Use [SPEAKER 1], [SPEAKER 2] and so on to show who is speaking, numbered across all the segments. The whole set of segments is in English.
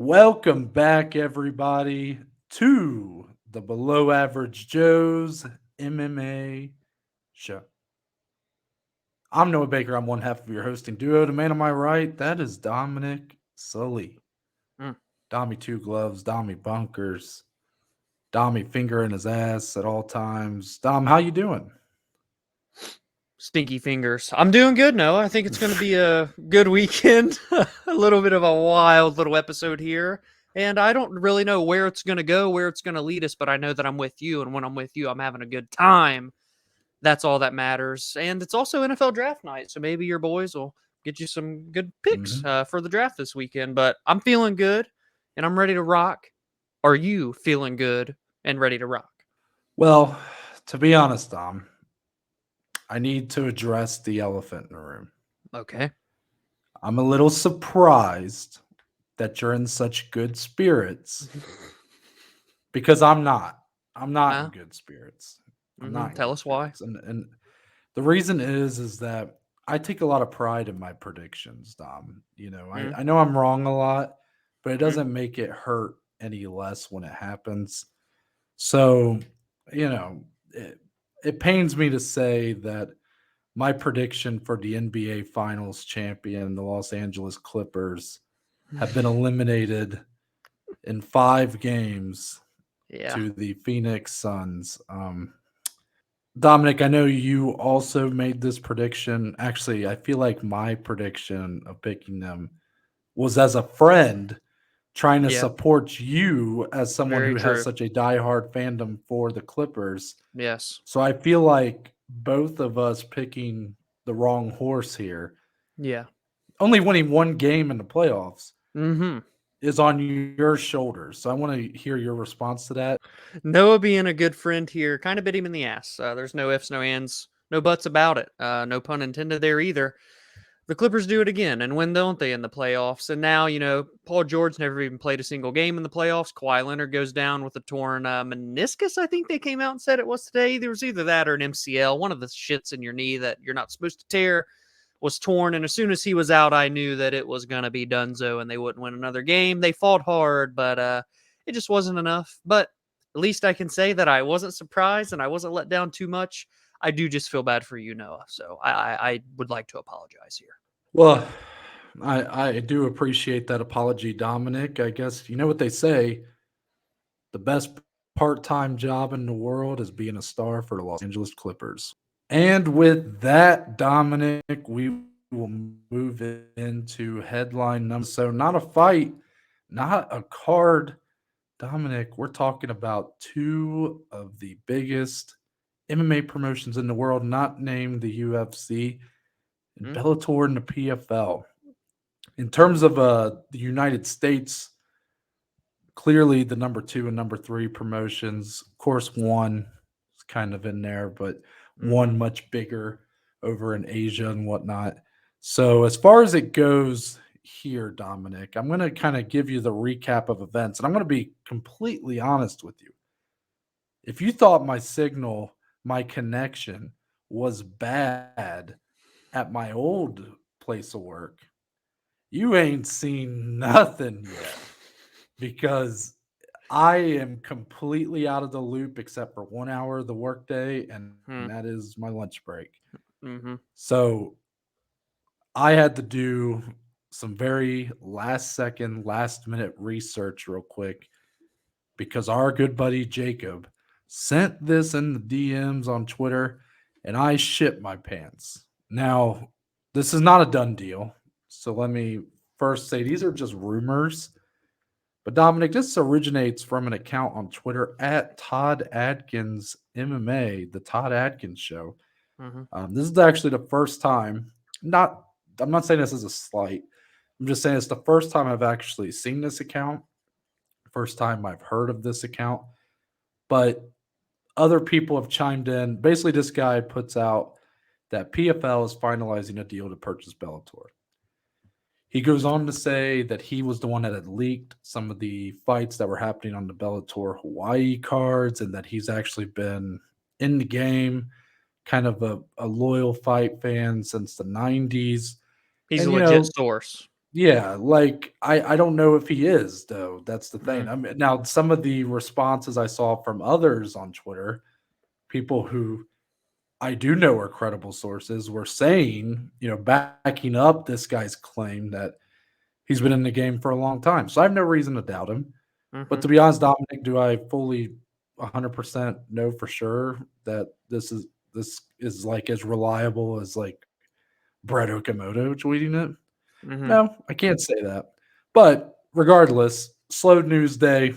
[SPEAKER 1] Welcome back, everybody, to the Below Average Joe's MMA show. I'm Noah Baker. I'm one half of your hosting duo. The man on my right, that is Dominic Sully.
[SPEAKER 2] Mm.
[SPEAKER 1] Dommy Two Gloves, Dommy Bunkers, Dommy finger in his ass at all times. Dom, how you doing?
[SPEAKER 2] Stinky fingers. I'm doing good, Noah. I think it's going to be a good weekend. A little bit of a wild little episode here. And I don't really know where it's going to go, where it's going to lead us, but I know that I'm with you. And when I'm with you, I'm having a good time. That's all that matters. And it's also NFL draft night. So maybe your boys will get you some good picks
[SPEAKER 1] Mhm.
[SPEAKER 2] for the draft this weekend. But I'm feeling good and I'm ready to rock. Are you feeling good and ready to rock?
[SPEAKER 1] Well, to be honest, Dom, I need to address the elephant in the room.
[SPEAKER 2] Okay.
[SPEAKER 1] I'm a little surprised that you're in such good spirits because I'm not. I'm not in
[SPEAKER 2] Uh,
[SPEAKER 1] good spirits. I'm not in
[SPEAKER 2] Tell
[SPEAKER 1] good
[SPEAKER 2] us why.
[SPEAKER 1] spirits. And the reason is that I take a lot of pride in my predictions, Dom.
[SPEAKER 2] Mm,
[SPEAKER 1] I know I'm wrong a lot, but it
[SPEAKER 2] mm,
[SPEAKER 1] doesn't make it hurt any less when it happens. So, you know, it pains me to say that my prediction for the NBA Finals champion, the Los Angeles Clippers, have been eliminated in 5 games
[SPEAKER 2] yeah.
[SPEAKER 1] to the Phoenix Suns. Dominic, I know you also made this prediction. Actually, I feel like my prediction of picking them was as a friend trying to
[SPEAKER 2] Yeah.
[SPEAKER 1] support you as someone
[SPEAKER 2] Very
[SPEAKER 1] who has
[SPEAKER 2] true.
[SPEAKER 1] such a diehard fandom for the Clippers.
[SPEAKER 2] Yes.
[SPEAKER 1] So I feel like both of us picking the wrong horse here,
[SPEAKER 2] Yeah.
[SPEAKER 1] only winning one game in the playoffs,
[SPEAKER 2] Mm-hmm.
[SPEAKER 1] is on your shoulders. So I want to hear your response to that.
[SPEAKER 2] Noah being a good friend here kind of bit him in the ass. There's no ifs, no ands, no buts about it. No pun intended there either. The Clippers do it again, and when don't they in the playoffs? And now, Paul George never even played a single game in the playoffs. Kawhi Leonard goes down with a torn meniscus. I think they came out and said it was today. There was either that or an MCL, one of the shits in your knee that you're not supposed to tear. Was torn, and as soon as he was out, I knew that it was going to be donezo and they wouldn't win another game. They fought hard, but it just wasn't enough. But at least I can say that I wasn't surprised and I wasn't let down too much. I do just feel bad for you, Noah. So I would like to apologize here.
[SPEAKER 1] Well, I do appreciate that apology, Dominic. I guess you know what they say: the best part-time job in the world is being a star for the Los Angeles Clippers. And with that, Dominic, we will move into headline number. So not a fight, not a card. Dominic, we're talking about two of the biggest MMA promotions in the world, not named the UFC, and
[SPEAKER 2] Mm,
[SPEAKER 1] Bellator and the PFL. In terms of the United States, clearly the number two and number three promotions. Of course, one is kind of in there, but
[SPEAKER 2] mm-hmm.
[SPEAKER 1] one much bigger over in Asia and whatnot. So, as far as it goes here, Dominic, I'm going to kind of give you the recap of events, and I'm going to be completely honest with you. If you thought my signal, my connection was bad at my old place of work, you ain't seen nothing yet because I am completely out of the loop except for 1 hour of the workday, and that
[SPEAKER 2] Mm,
[SPEAKER 1] is my lunch break.
[SPEAKER 2] mm-hmm.
[SPEAKER 1] So I had to do some very last second, last minute research real quick because our good buddy Jacob sent this in the DMs on Twitter and I shit my pants. Now, this is not a done deal. So let me first say these are just rumors. But Dominic, this originates from an account on Twitter at Todd Adkins MMA, the Todd Adkins Show.
[SPEAKER 2] Mm-hmm.
[SPEAKER 1] This is actually the first time. Not, I'm not saying this as a slight. I'm just saying it's the first time I've actually seen this account. First time I've heard of this account. But other people have chimed in. Basically, this guy puts out that PFL is finalizing a deal to purchase Bellator. He goes on to say that he was the one that had leaked some of the fights that were happening on the Bellator Hawaii cards and that he's actually been in the game, kind of a loyal fight fan since the 90s.
[SPEAKER 2] He's
[SPEAKER 1] And,
[SPEAKER 2] a legit source.
[SPEAKER 1] Yeah, like I don't know if he is though. That's the thing.
[SPEAKER 2] Mm,
[SPEAKER 1] I mean, now some of the responses I saw from others on Twitter, people who I do know are credible sources, were saying, backing up this guy's claim that he's been in the game for a long time. So I have no reason to doubt him. But
[SPEAKER 2] mhm,
[SPEAKER 1] to be honest, Dominic, do I fully 100% know for sure that this is like as reliable as like Brett Okamoto tweeting it?
[SPEAKER 2] mhm,
[SPEAKER 1] No, I can't say that. But regardless, slow news day,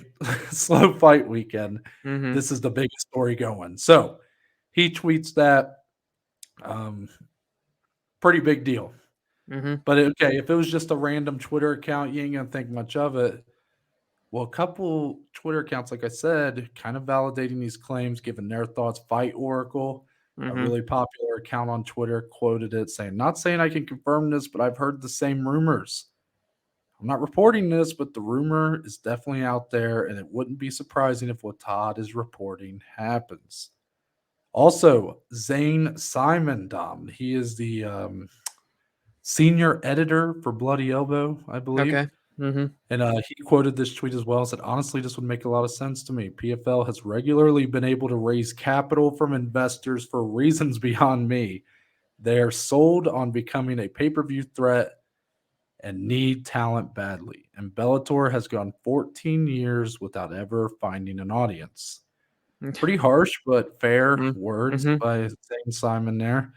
[SPEAKER 1] slow fight weekend.
[SPEAKER 2] mhm,
[SPEAKER 1] This is the biggest story going. So he tweets that um, pretty big deal.
[SPEAKER 2] mhm,
[SPEAKER 1] But okay, if it was just a random Twitter account, you ain't gonna think much of it. Well, a couple Twitter accounts, like I said, kind of validating these claims, giving their thoughts. Fight Oracle, a
[SPEAKER 2] mhm.
[SPEAKER 1] really popular account on Twitter, quoted it saying, "Not saying I can confirm this, but I've heard the same rumors. I'm not reporting this, but the rumor is definitely out there, and it wouldn't be surprising if what Todd is reporting happens." Also, Zane Simon Dom, he is the senior editor for Bloody Elbow, I believe.
[SPEAKER 2] Okay. Mhm,
[SPEAKER 1] And he quoted this tweet as well. Said, "Honestly, this would make a lot of sense to me. PFL has regularly been able to raise capital from investors for reasons beyond me. They are sold on becoming a pay-per-view threat and need talent badly. And Bellator has gone 14 years without ever finding an audience." Pretty harsh, but fair
[SPEAKER 2] mm,
[SPEAKER 1] words
[SPEAKER 2] mhm.
[SPEAKER 1] by Zane Simon there.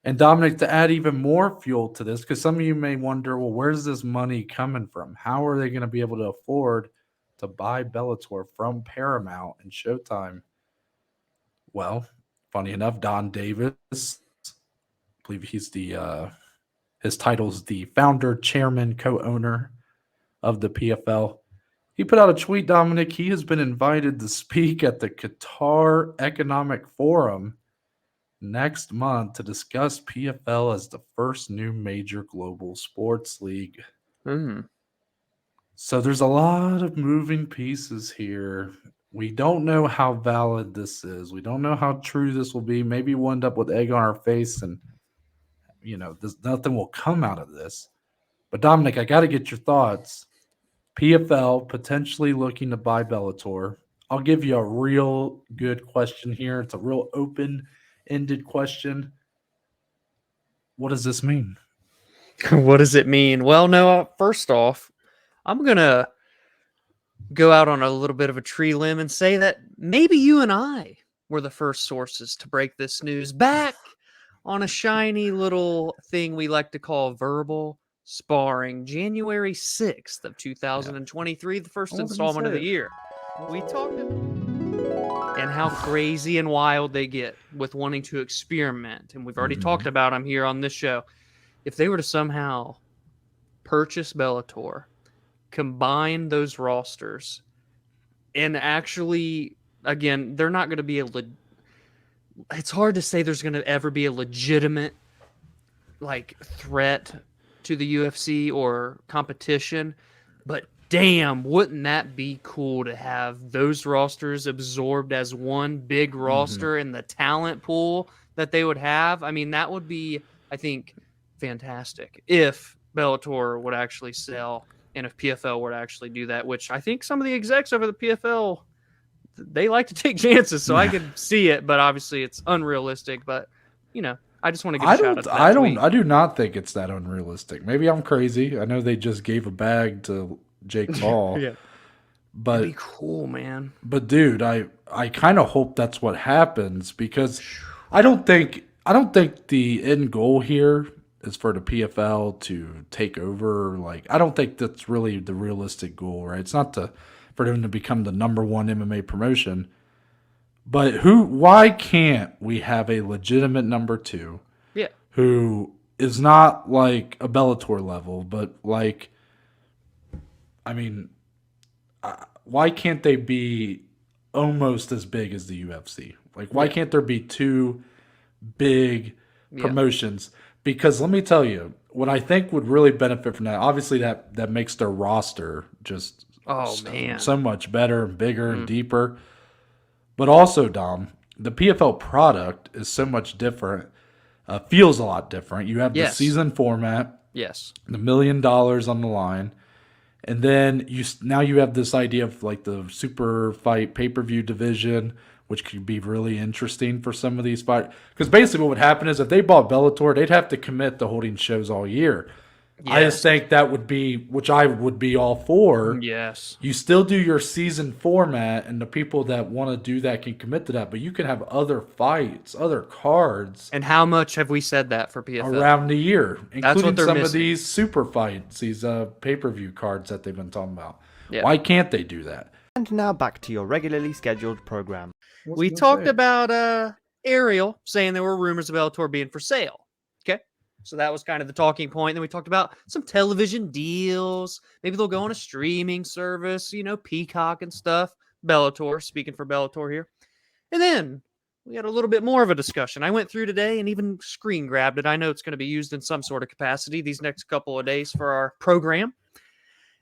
[SPEAKER 1] And Dominic, to add even more fuel to this, because some of you may wonder, well, where's this money coming from? How are they going to be able to afford to buy Bellator from Paramount and Showtime? Well, funny enough, Don Davis, I believe he's the his title's the founder, chairman, co-owner of the PFL. He put out a tweet, Dominic. He has been invited to speak at the Qatar Economic Forum next month to discuss PFL as the first new major global sports league.
[SPEAKER 2] Mm.
[SPEAKER 1] So there's a lot of moving pieces here. We don't know how valid this is. We don't know how true this will be. Maybe we'll end up with egg on our face and nothing will come out of this. But Dominic, I got to get your thoughts. PFL potentially looking to buy Bellator. I'll give you a real good question here. It's a real open ended question. What does this mean?
[SPEAKER 2] What does it mean? Well, no, first off, I'm going to go out on a little bit of a tree limb and say that maybe you and I were the first sources to break this news back on a shiny little thing we like to call verbal sparring, January 6th of
[SPEAKER 1] Yeah.
[SPEAKER 2] 2023, the
[SPEAKER 1] I
[SPEAKER 2] first
[SPEAKER 1] wasn't gonna
[SPEAKER 2] installment of
[SPEAKER 1] say
[SPEAKER 2] the
[SPEAKER 1] it.
[SPEAKER 2] year. We talked and how crazy and wild they get with wanting to experiment. And we've already talked
[SPEAKER 1] Mhm.
[SPEAKER 2] about them here on this show. If they were to somehow purchase Bellator, combine those rosters, and actually, again, they're not going to be it's hard to say there's going to ever be a legitimate like threat to the UFC or competition, but damn, wouldn't that be cool to have those rosters absorbed as one big
[SPEAKER 1] Mhm.
[SPEAKER 2] roster and the talent pool that they would have? I mean, that would be, I think, fantastic if Bellator would actually sell and if PFL were to actually do that, which I think some of the execs over the PFL they like to take chances, so I could see it, but obviously it's unrealistic. But I just want to give a
[SPEAKER 1] I
[SPEAKER 2] shout
[SPEAKER 1] don't
[SPEAKER 2] out to that
[SPEAKER 1] I don't
[SPEAKER 2] tweet.
[SPEAKER 1] I do not think it's that unrealistic. Maybe I'm crazy. I know they just gave a bag to Jake Paul,
[SPEAKER 2] Yeah, it'd be
[SPEAKER 1] but
[SPEAKER 2] cool, man.
[SPEAKER 1] dude, I kind of hope that's what happens because I don't think the end goal here is for the PFL to take over. Like I don't think that's really the realistic goal, right? It's not for them to become the number one MMA promotion. But why can't we have a legitimate number two
[SPEAKER 2] Yeah,
[SPEAKER 1] who is not like a Bellator level, but like, I mean, why can't they be almost as big as the UFC? Like, why
[SPEAKER 2] yeah,
[SPEAKER 1] can't there be two big
[SPEAKER 2] yeah.
[SPEAKER 1] promotions? Because let me tell you, what I think would really benefit from that, obviously that makes their roster just
[SPEAKER 2] Oh
[SPEAKER 1] so,
[SPEAKER 2] man.
[SPEAKER 1] so much better and bigger and
[SPEAKER 2] Hmm.
[SPEAKER 1] deeper. But also, Dom, the PFL product is so much different, feels a lot different. You have the
[SPEAKER 2] Yes.
[SPEAKER 1] season format.
[SPEAKER 2] Yes.
[SPEAKER 1] $1 million on the line. And then now you have this idea of like the super fight pay-per-view division, which could be really interesting for some of these fights. Because basically what would happen is if they bought Bellator, they'd have to commit to holding shows all year. I just
[SPEAKER 2] Yes.
[SPEAKER 1] think that would be, which I would be all for.
[SPEAKER 2] Yes.
[SPEAKER 1] You still do your season format, and the people that want to do that can commit to that. But you can have other fights, other cards
[SPEAKER 2] And how much have we said that for PFL?
[SPEAKER 1] around the year,
[SPEAKER 2] That's what
[SPEAKER 1] including
[SPEAKER 2] they're
[SPEAKER 1] some of
[SPEAKER 2] missing.
[SPEAKER 1] these super fights, these pay-per-view cards that they've been talking about.
[SPEAKER 2] Yeah.
[SPEAKER 1] Why can't they do that?
[SPEAKER 3] And now back to your regularly scheduled program.
[SPEAKER 2] We talked about Ariel saying there were rumors of Bellator being for sale. Okay. So that was kind of the talking point. Then we talked about some television deals. Maybe they'll go on a streaming service, Peacock and stuff. Bellator, speaking for Bellator here. And then we had a little bit more of a discussion. I went through today and even screen grabbed it. I know it's going to be used in some sort of capacity these next couple of days for our program.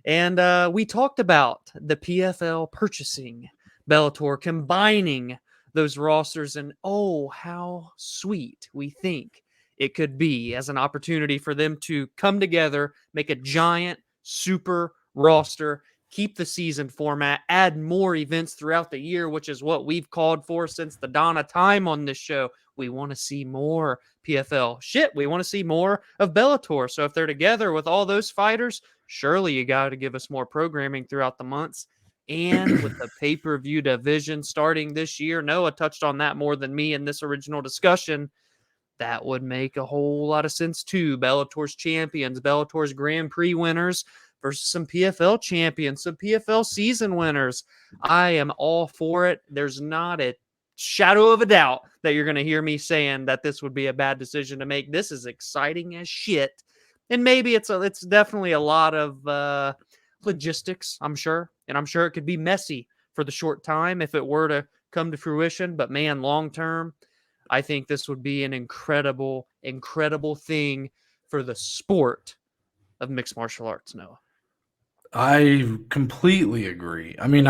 [SPEAKER 2] And we talked about the PFL purchasing Bellator, combining those rosters, and oh, how sweet we think it could be as an opportunity for them to come together, make a giant super roster, keep the season format, add more events throughout the year, which is what we've called for since the dawn of time on this show. We want to see more PFL. Shit, we want to see more of Bellator. So if they're together with all those fighters, surely you got to give us more programming throughout the months. And with the pay-per-view division starting this year, Noah touched on that more than me in this original discussion. That would make a whole lot of sense too. Bellator's champions, Bellator's Grand Prix winners versus some PFL champions, some PFL season winners. I am all for it. There's not a shadow of a doubt that you're going to hear me saying that this would be a bad decision to make. This is exciting as shit. And maybe it's definitely a lot of logistics, I'm sure. And I'm sure it could be messy for the short time if it were to come to fruition. But man, long term, I think this would be an incredible, incredible thing for the sport of mixed martial arts, Noah.
[SPEAKER 1] I completely agree. I mean,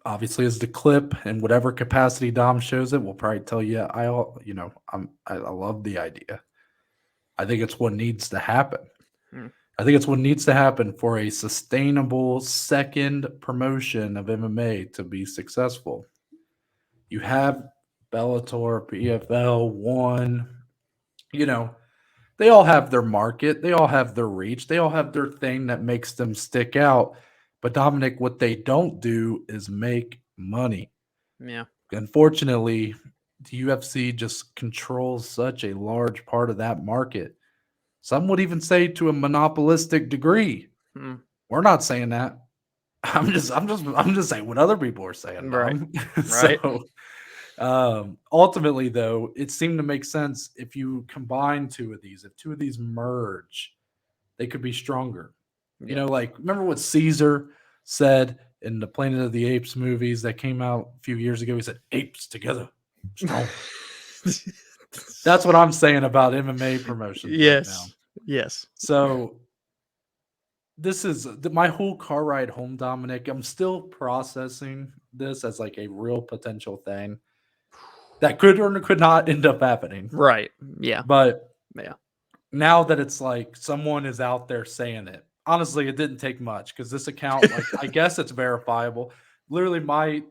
[SPEAKER 1] obviously as the clip in whatever capacity Dom shows it, we'll probably tell you, I love the idea. I think it's what needs to happen. I think it's what needs to happen for a sustainable second promotion of MMA to be successful. You have Bellator, PFL, ONE, they all have their market. They all have their reach. They all have their thing that makes them stick out. But Dominic, what they don't do is make money.
[SPEAKER 2] Yeah.
[SPEAKER 1] Unfortunately, the UFC just controls such a large part of that market. Some would even say to a monopolistic degree. We're not saying that. I'm just saying what other people are saying.
[SPEAKER 2] Right.
[SPEAKER 1] So, ultimately, though, it seemed to make sense if you combine two of these. If two of these merge, they could be stronger.
[SPEAKER 2] Yeah.
[SPEAKER 1] Remember what Caesar said in the Planet of the Apes movies that came out a few years ago? He said, "Apes together, strong." That's what I'm saying about MMA promotions right now.
[SPEAKER 2] Yes.
[SPEAKER 1] So this is my whole car ride home, Dominic. I'm still processing this as like a real potential thing that could or could not end up happening.
[SPEAKER 2] Right. Yeah.
[SPEAKER 1] But
[SPEAKER 2] yeah,
[SPEAKER 1] now that it's like someone is out there saying it, honestly, it didn't take much because this account, I guess it's verifiable. Literally,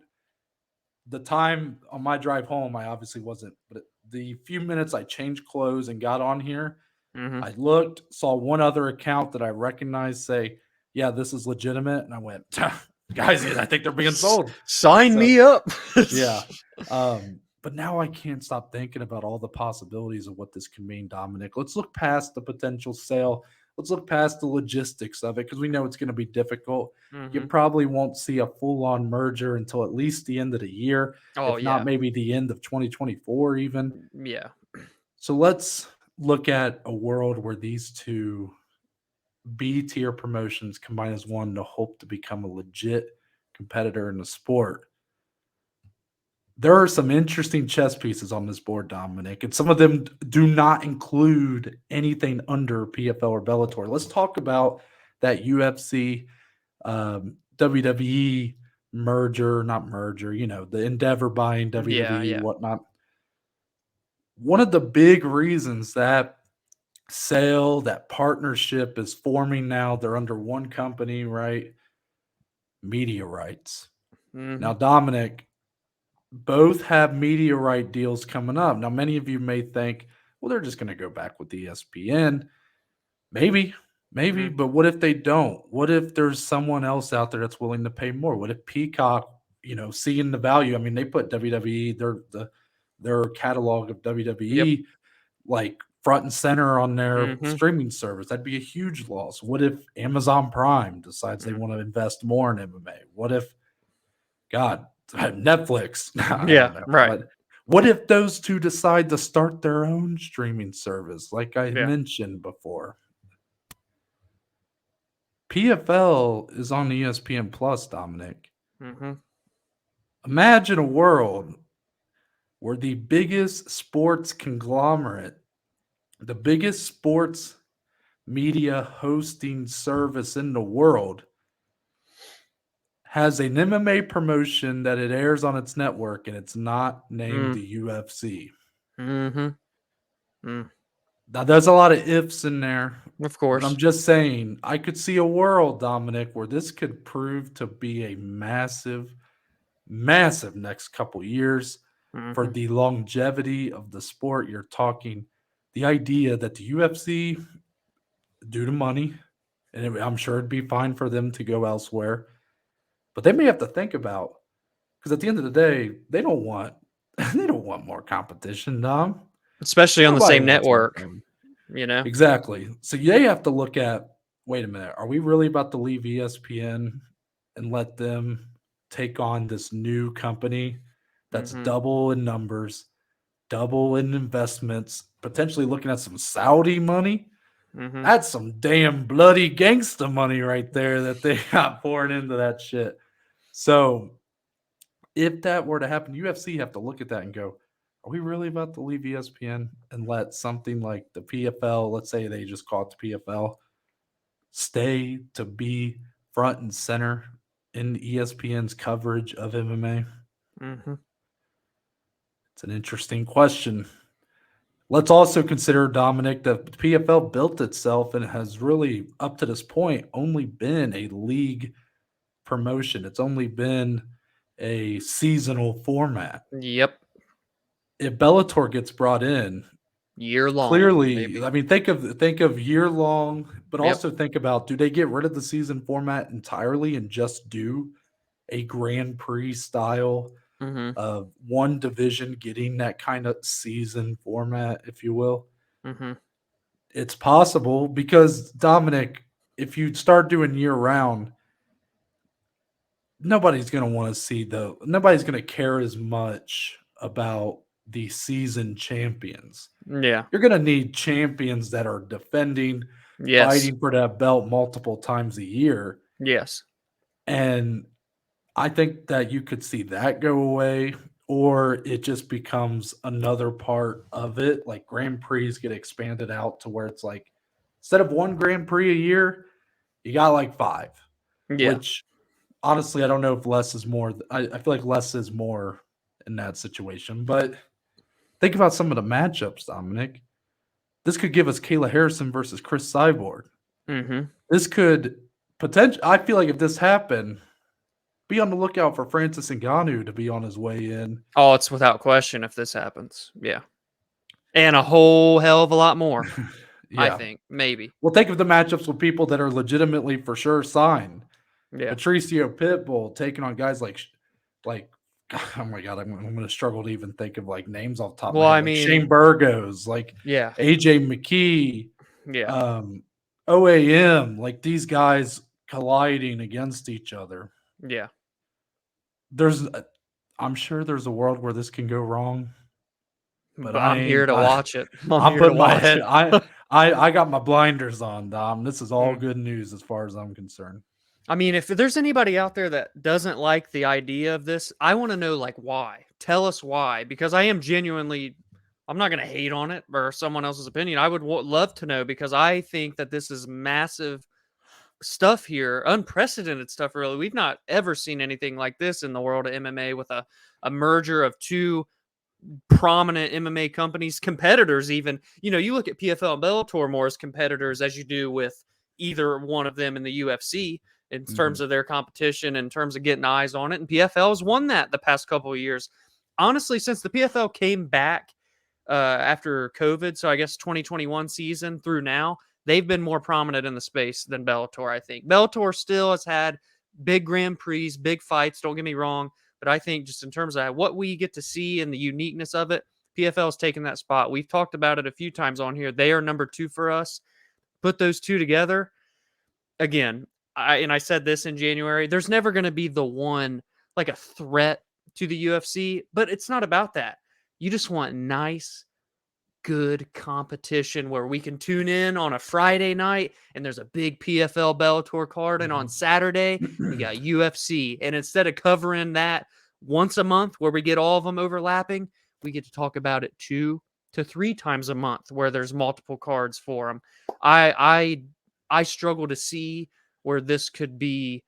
[SPEAKER 1] the time on my drive home, I obviously wasn't, but the few minutes I changed clothes and got on here, I looked, saw one other account that I recognized say, "Yeah, this is legitimate," and I went, "Guys, I think they're being sold.
[SPEAKER 2] Sign me up."
[SPEAKER 1] Yeah. But now I can't stop thinking about all the possibilities of what this can mean, Dominic. Let's look past the potential sale. Let's look past the logistics of it because we know it's going to be difficult. You probably won't see a full-on merger until at least the end of the year, if not maybe the end of 2024 even.
[SPEAKER 2] Yeah.
[SPEAKER 1] So let's look at a world where these two B-tier promotions combine as one to hope to become a legit competitor in the sport. There are some interesting chess pieces on this board, Dominic, and some of them do not include anything under PFL or Bellator. Let's talk about that UFC WWE merger, the Endeavor buying WWE, whatnot. One of the big reasons that sale, that partnership is forming now. They're under one company, right? Media rights. Now, Dominic, both have media right deals coming up. Now, many of you may think, well, they're just going to go back with ESPN. Maybe, but what if they don't? What if there's someone else out there that's willing to pay more? What if Peacock, seeing the value? I mean, they put WWE, their catalog of WWE, like front and center on their streaming service. That'd be a huge loss. What if Amazon Prime decides they want to invest more in MMA? What if, God, Netflix? I don't know.
[SPEAKER 2] right.
[SPEAKER 1] But what if those two decide to start their own streaming service, like I mentioned before? PFL is on ESPN Plus, Dominic. Imagine a world where the biggest sports conglomerate, the biggest sports media hosting service in the world, has an MMA promotion that it airs on its network, and it's not named the UFC. Now, there's a lot of ifs in there.
[SPEAKER 2] Of course.
[SPEAKER 1] But I'm just saying, I could see a world, Dominic, where this could prove to be a massive, massive next couple years for the longevity of the sport. You're talking the idea that the UFC, due to money, and I'm sure it'd be fine for them to go elsewhere, but they may have to think about, because at the end of the day, they don't want more competition, Dom.
[SPEAKER 2] Especially on the
[SPEAKER 1] Nobody
[SPEAKER 2] same
[SPEAKER 1] wants more
[SPEAKER 2] network,
[SPEAKER 1] competition. Exactly. So they have to look at, wait a minute, are we really about to leave ESPN and let them take on this new company that's double in numbers, double in investments, potentially looking at some Saudi money? That's some damn bloody gangsta money right there that they got pouring into that shit. So if that were to happen, UFC have to look at that and go, are we really about to leave ESPN and let something like the PFL, let's say they just call it the PFL, stay to be front and center in ESPN's coverage of MMA? It's an interesting question. Let's also consider, Dominic, that the PFL built itself and has really, up to this point, only been a league promotion. It's only been a seasonal format.
[SPEAKER 2] Yep.
[SPEAKER 1] If Bellator gets brought in,
[SPEAKER 2] year long,
[SPEAKER 1] clearly,
[SPEAKER 2] maybe.
[SPEAKER 1] I mean, think of year long, but also think about, do they get rid of the season format entirely and just do a Grand Prix style of one division getting that kind of season format, if you will? It's possible, because, Dominic, if you start doing year round, nobody's going to care as much about the season champions.
[SPEAKER 2] Yeah.
[SPEAKER 1] You're going to need champions that are defending, fighting for that belt multiple times a year.
[SPEAKER 2] Yes.
[SPEAKER 1] And I think that you could see that go away, or it just becomes another part of it. Like Grand Prix get expanded out to where it's like, instead of one Grand Prix a year, you got like 5.
[SPEAKER 2] Yeah.
[SPEAKER 1] Which, honestly, I don't know if less is more. I feel like less is more in that situation. But think about some of the matchups, Dominic. This could give us Kayla Harrison versus Chris Cyborg. This could potentially, I feel like if this happened, be on the lookout for Francis Ngannou to be on his way in.
[SPEAKER 2] Oh, it's without question if this happens. Yeah. And a whole hell of a lot more, I think, maybe.
[SPEAKER 1] Well, think of the matchups with people that are legitimately for sure signed.
[SPEAKER 2] Yeah.
[SPEAKER 1] Patricio Pitbull taking on guys like, oh my God, I'm going to struggle to even think of like names off the top of my head. Like Shane Burgos, like AJ McKee, OAM, like these guys colliding against each other.
[SPEAKER 2] Yeah.
[SPEAKER 1] I'm sure there's a world where this can go wrong.
[SPEAKER 2] But I'm here to watch it.
[SPEAKER 1] I'm putting my head. I got my blinders on, Dom. This is all good news as far as I'm concerned.
[SPEAKER 2] I mean, if there's anybody out there that doesn't like the idea of this, I want to know, like, why. Tell us why, because I am genuinely, I'm not going to hate on it or someone else's opinion. I would love to know, because I think that this is massive stuff here, unprecedented stuff, really. We've not ever seen anything like this in the world of MMA, with a merger of two prominent MMA companies, competitors even. You look at PFL and Bellator more as competitors as you do with either one of them in the UFC in terms of their competition, in terms of getting eyes on it. And PFL has won that the past couple of years. Honestly, since the PFL came back after COVID, so I guess 2021 season through now, they've been more prominent in the space than Bellator, I think. Bellator still has had big Grand Prix, big fights, don't get me wrong, but I think just in terms of what we get to see and the uniqueness of it, PFL's taken that spot. We've talked about it a few times on here. They are number 2 for us. Put those two together. Again, I said this in January, there's never going to be the one, like a threat to the UFC, but it's not about that. You just want nice, good competition where we can tune in on a Friday night and there's a big PFL Bellator card, and on Saturday you got UFC, and instead of covering that once a month where we get all of them overlapping, we get to talk about it 2 to 3 times a month where there's multiple cards for them. I struggle to see where this could be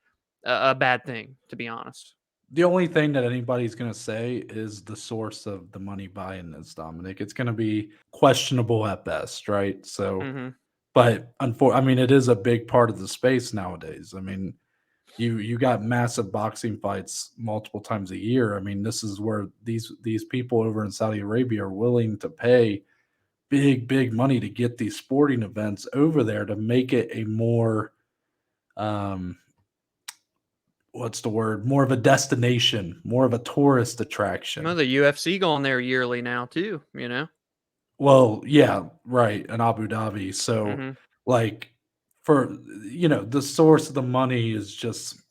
[SPEAKER 2] a bad thing, to be honest.
[SPEAKER 1] The only thing that anybody's going to say is the source of the money buying this, Dominic. It's going to be questionable at best, right? So, but I mean, it is a big part of the space nowadays. I mean, you got massive boxing fights multiple times a year. I mean, this is where these people over in Saudi Arabia are willing to pay big money to get these sporting events over there to make it a more what's the word? More of a destination, more of a tourist attraction.
[SPEAKER 2] Well, the UFC going there yearly now too,
[SPEAKER 1] Well, yeah, right, in Abu Dhabi. So, like, for the source of the money is just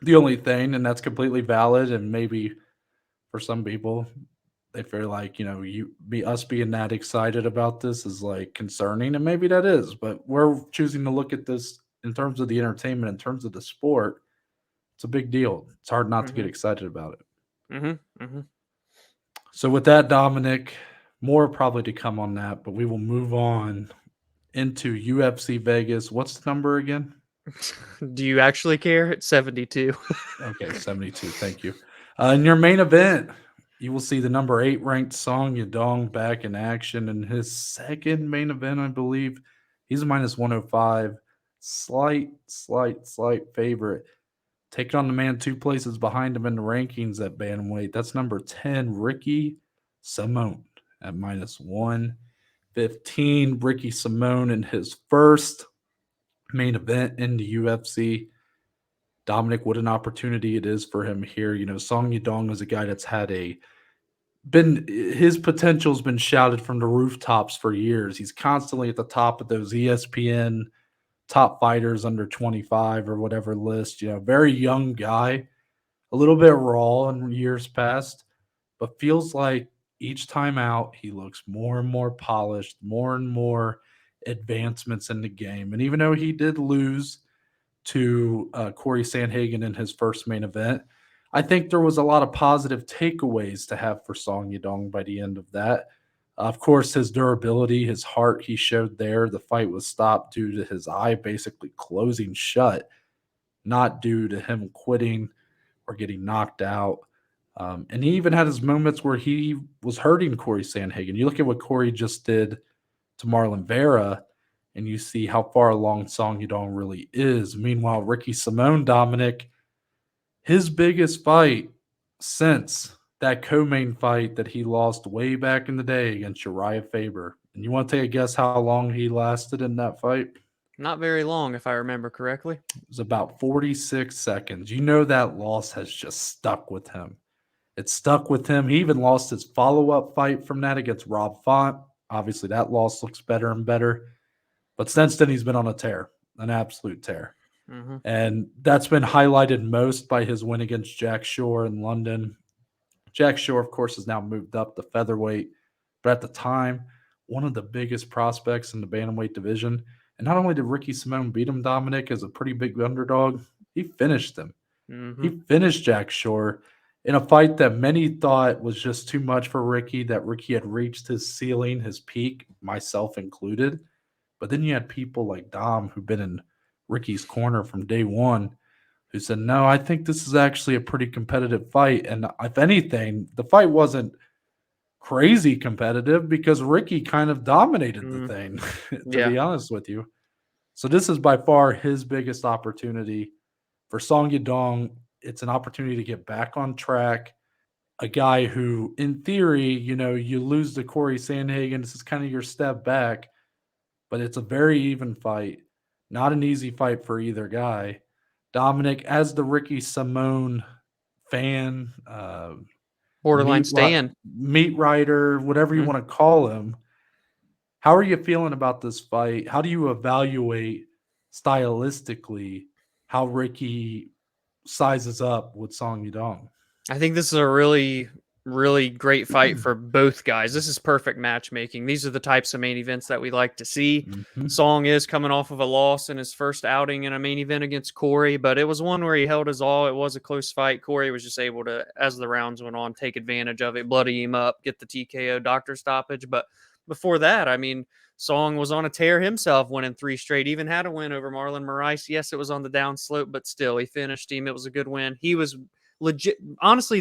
[SPEAKER 1] the only thing, and that's completely valid. And maybe for some people, they feel like us being that excited about this is like concerning, and maybe that is. But we're choosing to look at this in terms of the entertainment, in terms of the sport. It's a big deal. It's hard not to get excited about it. So with that, Dominic, more probably to come on that, but we will move on into UFC Vegas. What's the number again?
[SPEAKER 2] Do you actually care? It's 72.
[SPEAKER 1] Okay, 72. Thank you. In your main event, you will see the number 8 ranked Song Yadong back in action in his second main event, I believe. He's a minus 105. Slight favorite. Taking on the man 2 places behind him in the rankings at bantamweight. That's number 10, Ricky Simone at minus 115. Ricky Simone in his first main event in the UFC. Dominic, what an opportunity it is for him here. Song Yadong is a guy that's his potential's been shouted from the rooftops for years. He's constantly at the top of those ESPN top fighters under 25 or whatever list. Very young guy, a little bit raw in years past, but feels like each time out he looks more and more polished, more and more advancements in the game. And even though he did lose to Corey Sandhagen in his first main event, I think there was a lot of positive takeaways to have for Song Yadong by the end of that. Of course, his durability, his heart, he showed there. The fight was stopped due to his eye basically closing shut, not due to him quitting or getting knocked out. And he even had his moments where he was hurting Corey Sandhagen. You look at what Corey just did to Marlon Vera, and you see how far along Song Yadong really is. Meanwhile, Ricky Simone, Dominic, his biggest fight since that co-main fight that he lost way back in the day against Uriah Faber. And you want to take a guess how long he lasted in that fight?
[SPEAKER 2] Not very long, if I remember correctly.
[SPEAKER 1] It was about 46 seconds. That loss has just stuck with him. It stuck with him. He even lost his follow-up fight from that against Rob Font. Obviously, that loss looks better and better. But since then, he's been on a tear, an absolute tear. And that's been highlighted most by his win against Jack Shore in London. Jack Shore, of course, has now moved up to featherweight, but at the time, one of the biggest prospects in the bantamweight division. And not only did Ricky Simone beat him, Dominic, as a pretty big underdog, he finished him. He finished Jack Shore in a fight that many thought was just too much for Ricky, that Ricky had reached his ceiling, his peak, myself included. But then you had people like Dom, who've been in Ricky's corner from day one, who said, no, I think this is actually a pretty competitive fight. And if anything, the fight wasn't crazy competitive because Ricky kind of dominated the thing, to be honest with you. So this is by far his biggest opportunity. For Song Yadong, it's an opportunity to get back on track. A guy who, in theory, you lose to Corey Sandhagen. This is kind of your step back, but it's a very even fight. Not an easy fight for either guy. Dominic, as the Ricky Simone fan,
[SPEAKER 2] Borderline stan.
[SPEAKER 1] meat writer, whatever you want to call him, how are you feeling about this fight? How do you evaluate stylistically how Ricky sizes up with Song Yadong?
[SPEAKER 2] I think this is a really, really great fight for both guys. This is perfect matchmaking. These are the types of main events that we like to see. Song is coming off of a loss in his first outing in a main event against Corey, but it was one where he held his all. It was a close fight. Corey was just able to, as the rounds went on, take advantage of it, bloody him up, get the TKO doctor stoppage. But before that, I mean, Song was on a tear himself, winning 3 straight, even had a win over Marlon Moraes. Yes, it was on the downslope, but still, he finished him. It was a good win. He was legit. Honestly,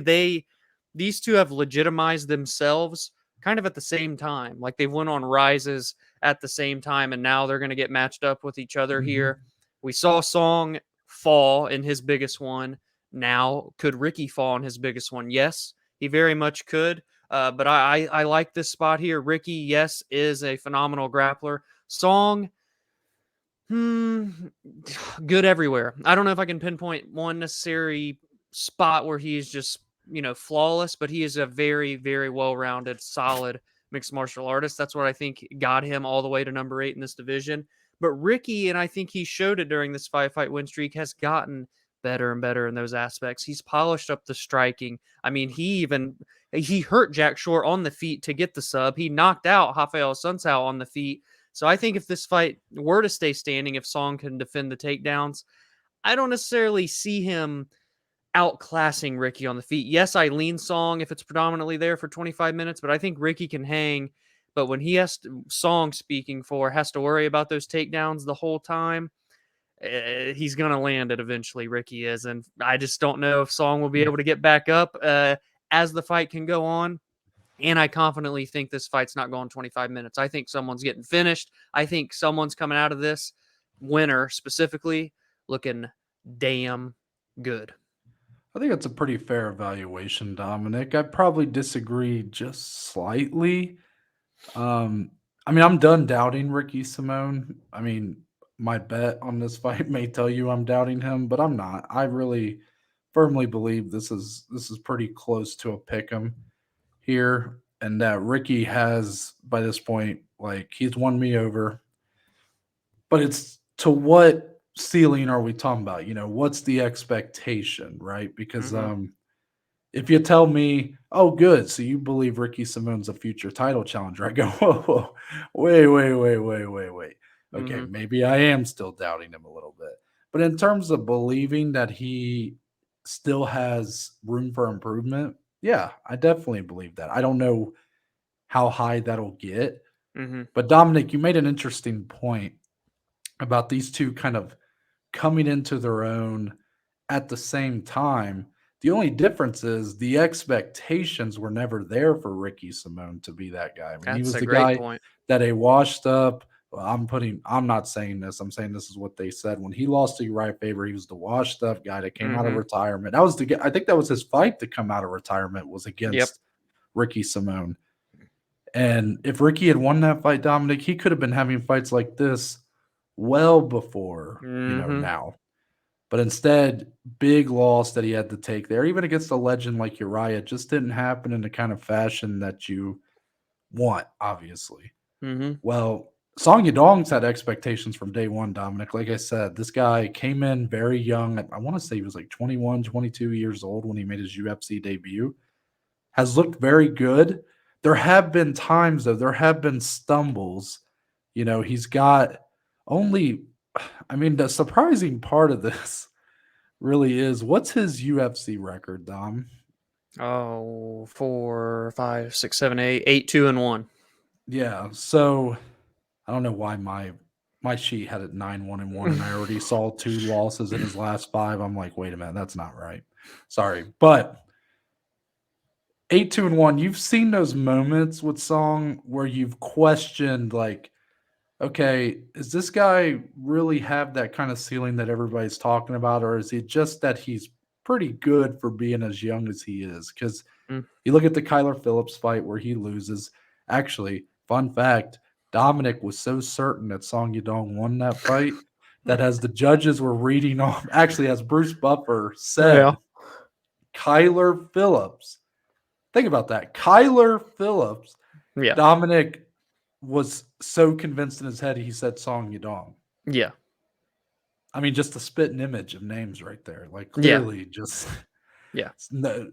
[SPEAKER 2] these two have legitimized themselves kind of at the same time. Like they've went on rises at the same time, and now they're going to get matched up with each other here. We saw Song fall in his biggest one. Now, could Ricky fall in his biggest one? Yes, he very much could. But I like this spot here. Ricky, yes, is a phenomenal grappler. Song, good everywhere. I don't know if I can pinpoint one necessary spot where he's just, flawless, but he is a very, very well-rounded, solid mixed martial artist. That's what I think got him all the way to number 8 in this division. But Ricky, and I think he showed it during this 5-fight win streak, has gotten better and better in those aspects. He's polished up the striking. I mean, he hurt Jack Shore on the feet to get the sub. He knocked out Rafael Sunsao on the feet. So I think if this fight were to stay standing, if Song can defend the takedowns, I don't necessarily see him outclassing Ricky on the feet. Yes, I lean Song if it's predominantly there for 25 minutes, but I think Ricky can hang. But when he has to, Song speaking for, has to worry about those takedowns the whole time, he's going to land it eventually, Ricky is. And I just don't know if Song will be able to get back up as the fight can go on. And I confidently think this fight's not going 25 minutes. I think someone's getting finished. I think someone's coming out of this, winner specifically, looking damn good.
[SPEAKER 1] I think that's a pretty fair evaluation, Dominic. I probably disagree just slightly. I'm done doubting Ricky Simone. My bet on this fight may tell you I'm doubting him, but I'm not. I really firmly believe this is pretty close to a pick'em here, and that Ricky has, by this point, he's won me over. But it's to what ceiling are we talking about? What's the expectation, right? Because if you tell me, oh, good, so you believe Ricky Simone's a future title challenger, I go, whoa, wait. Okay, maybe I am still doubting him a little bit. But in terms of believing that he still has room for improvement, yeah, I definitely believe that. I don't know how high that'll get. But Dominic, you made an interesting point about these two kind of coming into their own at the same time. The only difference is the expectations were never there for Ricky Simone to be that guy. He was the guy that a washed up. Well, I'm not saying this. I'm saying this is what they said. When he lost to Uriah Faber, he was the washed up guy that came out of retirement. I think that was his fight to come out of retirement, was against Ricky Simone. And if Ricky had won that fight, Dominic, he could have been having fights like this well before, now. But instead, big loss that he had to take there, even against a legend like Uriah, just didn't happen in the kind of fashion that you want, obviously. Well, Song Yadong's had expectations from day one, Dominic. Like I said, this guy came in very young. I want to say he was 21, 22 years old when he made his UFC debut. Has looked very good. There have been times, though, there have been stumbles. He's got only, the surprising part of this really is, what's his UFC record, Dom?
[SPEAKER 2] 4, 5, 6, 7, 8, 8-2-1.
[SPEAKER 1] Yeah, so I don't know why my sheet had it 9-1-1, and I already saw 2 losses in his last 5. I'm like, wait a minute, that's not right. Sorry, but 8-2-1. You've seen those moments with Song where you've questioned, like, okay, does this guy really have that kind of ceiling that everybody's talking about, or is it just that he's pretty good for being as young as he is? Because
[SPEAKER 2] Mm.
[SPEAKER 1] you look at the Kyler Phillips fight where he loses. Actually, fun fact, Dominic was so certain that Song Yadong won that fight that as the judges were reading off, actually, as Bruce Buffer said,
[SPEAKER 2] Yeah.
[SPEAKER 1] Kyler Phillips. Think about that. Kyler Phillips.
[SPEAKER 2] Yeah.
[SPEAKER 1] Dominic was so convinced in his head he said Song Yadong.
[SPEAKER 2] Yeah.
[SPEAKER 1] I mean, just a spitting image of names right there. Like
[SPEAKER 2] Yeah.
[SPEAKER 1] clearly just
[SPEAKER 2] Yeah.
[SPEAKER 1] no,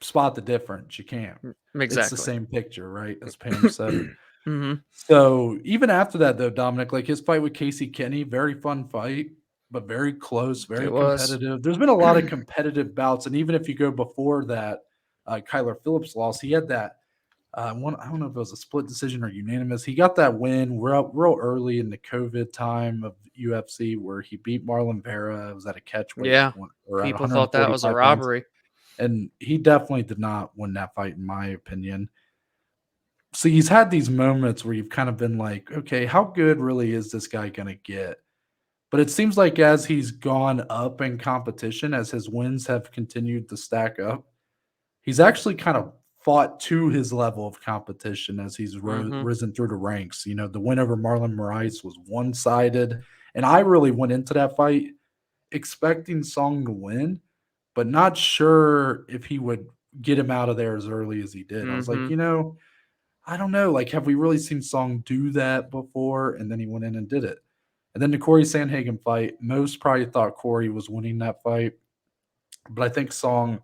[SPEAKER 1] spot the difference. You can't. It's the
[SPEAKER 2] Exactly.
[SPEAKER 1] same picture, right? As Pam said.
[SPEAKER 2] Mm-hmm.
[SPEAKER 1] So even after that, though, Dominic, like his fight with Casey Kenny, very fun fight, but very close, very
[SPEAKER 2] It was.
[SPEAKER 1] competitive. There's been a lot of competitive bouts, and even if you go before that, Kyler Phillips loss, he had that one. I don't know if it was a split decision or unanimous. He got that win real early in the COVID time of UFC where he beat Marlon Vera. It was at a catchweight,
[SPEAKER 2] Yeah.
[SPEAKER 1] or at
[SPEAKER 2] People thought that was a
[SPEAKER 1] 145 pounds.
[SPEAKER 2] robbery.
[SPEAKER 1] And he definitely did not win that fight, in my opinion. So he's had these moments where you've kind of been like, okay, how good really is this guy going to get? But it seems like as he's gone up in competition, as his wins have continued to stack up, he's actually kind of fought to his level of competition as he's risen through the ranks. You know, the win over Marlon Moraes was one-sided. And I really went into that fight expecting Song to win, but not sure if he would get him out of there as early as he did. I was like, I don't know. Like, have we really seen Song do that before? And then he went in and did it. And then the Corey Sandhagen fight, most probably thought Corey was winning that fight. But I think Song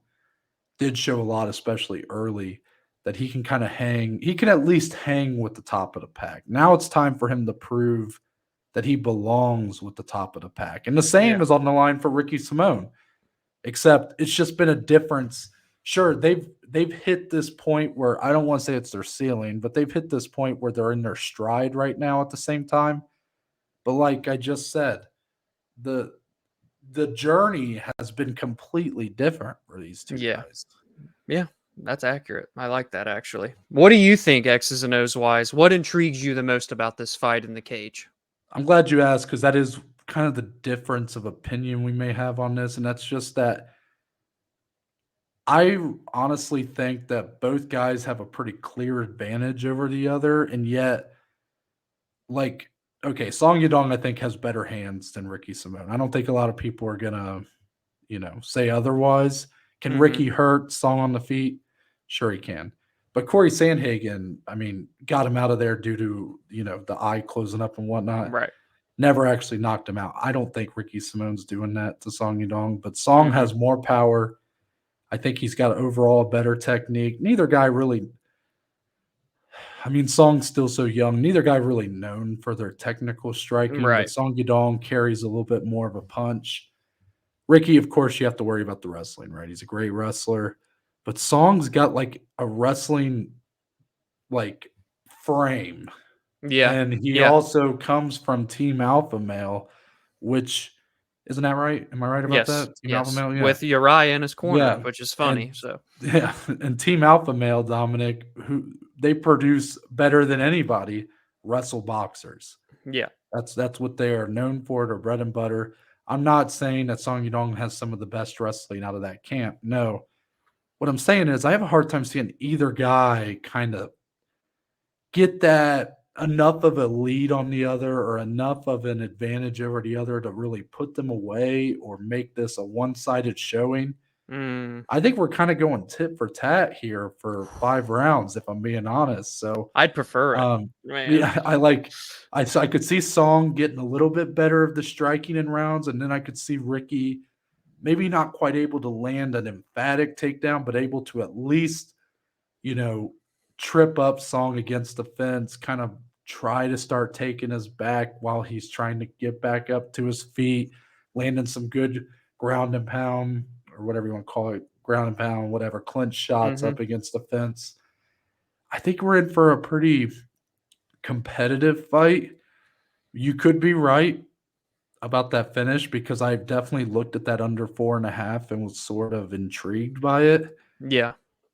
[SPEAKER 1] did show a lot, especially early, that he can kind of hang. He can at least hang with the top of the pack. Now it's time for him to prove that he belongs with the top of the pack. And the same is on the line for Ricky Simone, except it's just been a difference. Sure, they've hit this point where I don't want to say it's their ceiling, but they've hit this point where they're in their stride right now at the same time. But like I just said, the journey has been completely different for these two guys.
[SPEAKER 2] Yeah, that's accurate. I like that, actually. What do you think, X's and O's wise? What intrigues you the most about this fight in the cage?
[SPEAKER 1] I'm glad you asked, because that is kind of the difference of opinion we may have on this, and that's just that I honestly think that both guys have a pretty clear advantage over the other, and yet, like, okay, Song Yadong, I think, has better hands than Ricky Simone. I don't think a lot of people are gonna, say otherwise. Can Ricky hurt Song on the feet? Sure he can. But Corey Sandhagen, I mean, got him out of there due to, the eye closing up and whatnot.
[SPEAKER 2] Right.
[SPEAKER 1] Never actually knocked him out. I don't think Ricky Simone's doing that to Song Yadong, but Song has more power. I think he's got overall better technique. Neither guy really, I mean, Song's still so young. Neither guy really known for their technical striking,
[SPEAKER 2] Right.
[SPEAKER 1] but Song Yadong carries a little bit more of a punch. Ricky, of course, you have to worry about the wrestling, right? He's a great wrestler, but Song's got like a wrestling like frame.
[SPEAKER 2] Yeah.
[SPEAKER 1] And he also comes from Team Alpha Male, which isn't that right? Am I right about that? Team Alpha Male, yeah.
[SPEAKER 2] With Uriah in his corner,
[SPEAKER 1] Yeah.
[SPEAKER 2] which is funny.
[SPEAKER 1] And,
[SPEAKER 2] So
[SPEAKER 1] yeah, and Team Alpha Male, Dominic, who they produce better than anybody, wrestle boxers.
[SPEAKER 2] yeah,
[SPEAKER 1] That's what they are known for, their bread and butter. I'm not saying that Song Yadong has some of the best wrestling out of that camp. No. What I'm saying is I have a hard time seeing either guy kind of get that enough of a lead on the other or enough of an advantage over the other to really put them away or make this a one-sided showing. I think we're kind of going tit for tat here for 5 rounds, if I'm being honest. So
[SPEAKER 2] I'd prefer it.
[SPEAKER 1] yeah, I could see Song getting a little bit better of the striking in rounds, and then I could see Ricky maybe not quite able to land an emphatic takedown, but able to at least, trip up Song against the fence, kind of try to start taking his back while he's trying to get back up to his feet, landing some good ground and pound or whatever you want to call it, ground and pound, whatever, clinch shots up against the fence. I think we're in for a pretty competitive fight. You could be right about that finish because I've definitely looked at that under 4.5 and was sort of intrigued by it.
[SPEAKER 2] Yeah.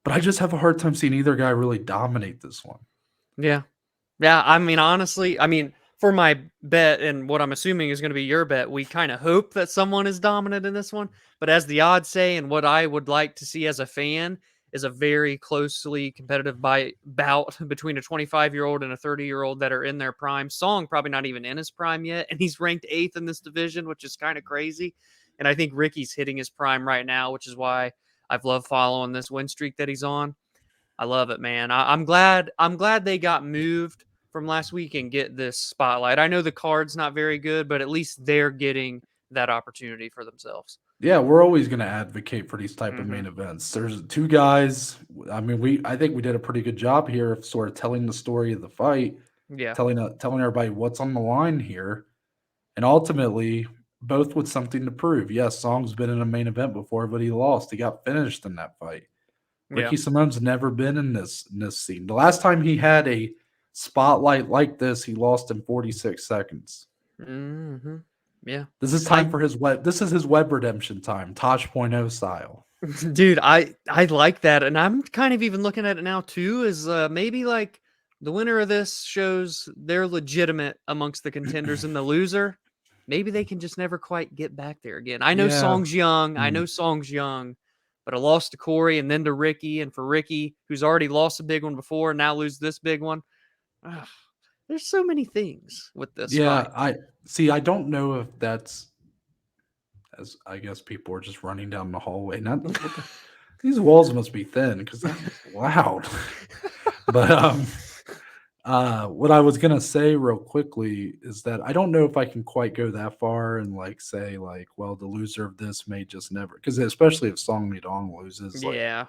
[SPEAKER 1] But I just have a hard time seeing either guy really dominate this one.
[SPEAKER 2] Yeah. Yeah, I mean, honestly, for my bet and what I'm assuming is going to be your bet, we kind of hope that someone is dominant in this one. But as the odds say, and what I would like to see as a fan is a very closely competitive bout between a 25-year-old and a 30-year-old that are in their prime. Song probably not even in his prime yet, and he's ranked 8th in this division, which is kind of crazy. And I think Ricky's hitting his prime right now, which is why I've loved following this win streak that he's on. I love it, man. I'm glad they got moved from last week and get this spotlight. I know the card's not very good, but at least they're getting that opportunity for themselves.
[SPEAKER 1] Yeah, we're always going to advocate for these type of main
[SPEAKER 2] Mm-hmm.
[SPEAKER 1] events. There's 2 guys. I mean, I think we did a pretty good job here of sort of telling the story of the fight,
[SPEAKER 2] Yeah.
[SPEAKER 1] telling everybody what's on the line here, and ultimately both with something to prove. Yes, Song's been in a main event before, but he lost. He got finished in that fight.
[SPEAKER 2] Yeah.
[SPEAKER 1] Ricky Simone's never been in this scene. The last time he had a spotlight like this, he lost in 46 seconds.
[SPEAKER 2] Mm-hmm. Yeah.
[SPEAKER 1] This is time for his web. This is his web redemption time, Tosh.0 style.
[SPEAKER 2] Dude, I like that. And I'm kind of even looking at it now too, is maybe like the winner of this shows they're legitimate amongst the contenders, and the loser, maybe they can just never quite get back there again. I know
[SPEAKER 1] Yeah.
[SPEAKER 2] Song's young. But a loss to Corey and then to Ricky, and for Ricky, who's already lost a big one before, now lose this big one. There's so many things with this fight.
[SPEAKER 1] I don't know if that's, as I guess people are just running down the hallway. These walls must be thin because that's loud. But what I was gonna say real quickly is that I don't know if I can quite go that far and say well, the loser of this may just never, because especially if Song Yadong loses.
[SPEAKER 2] Yeah.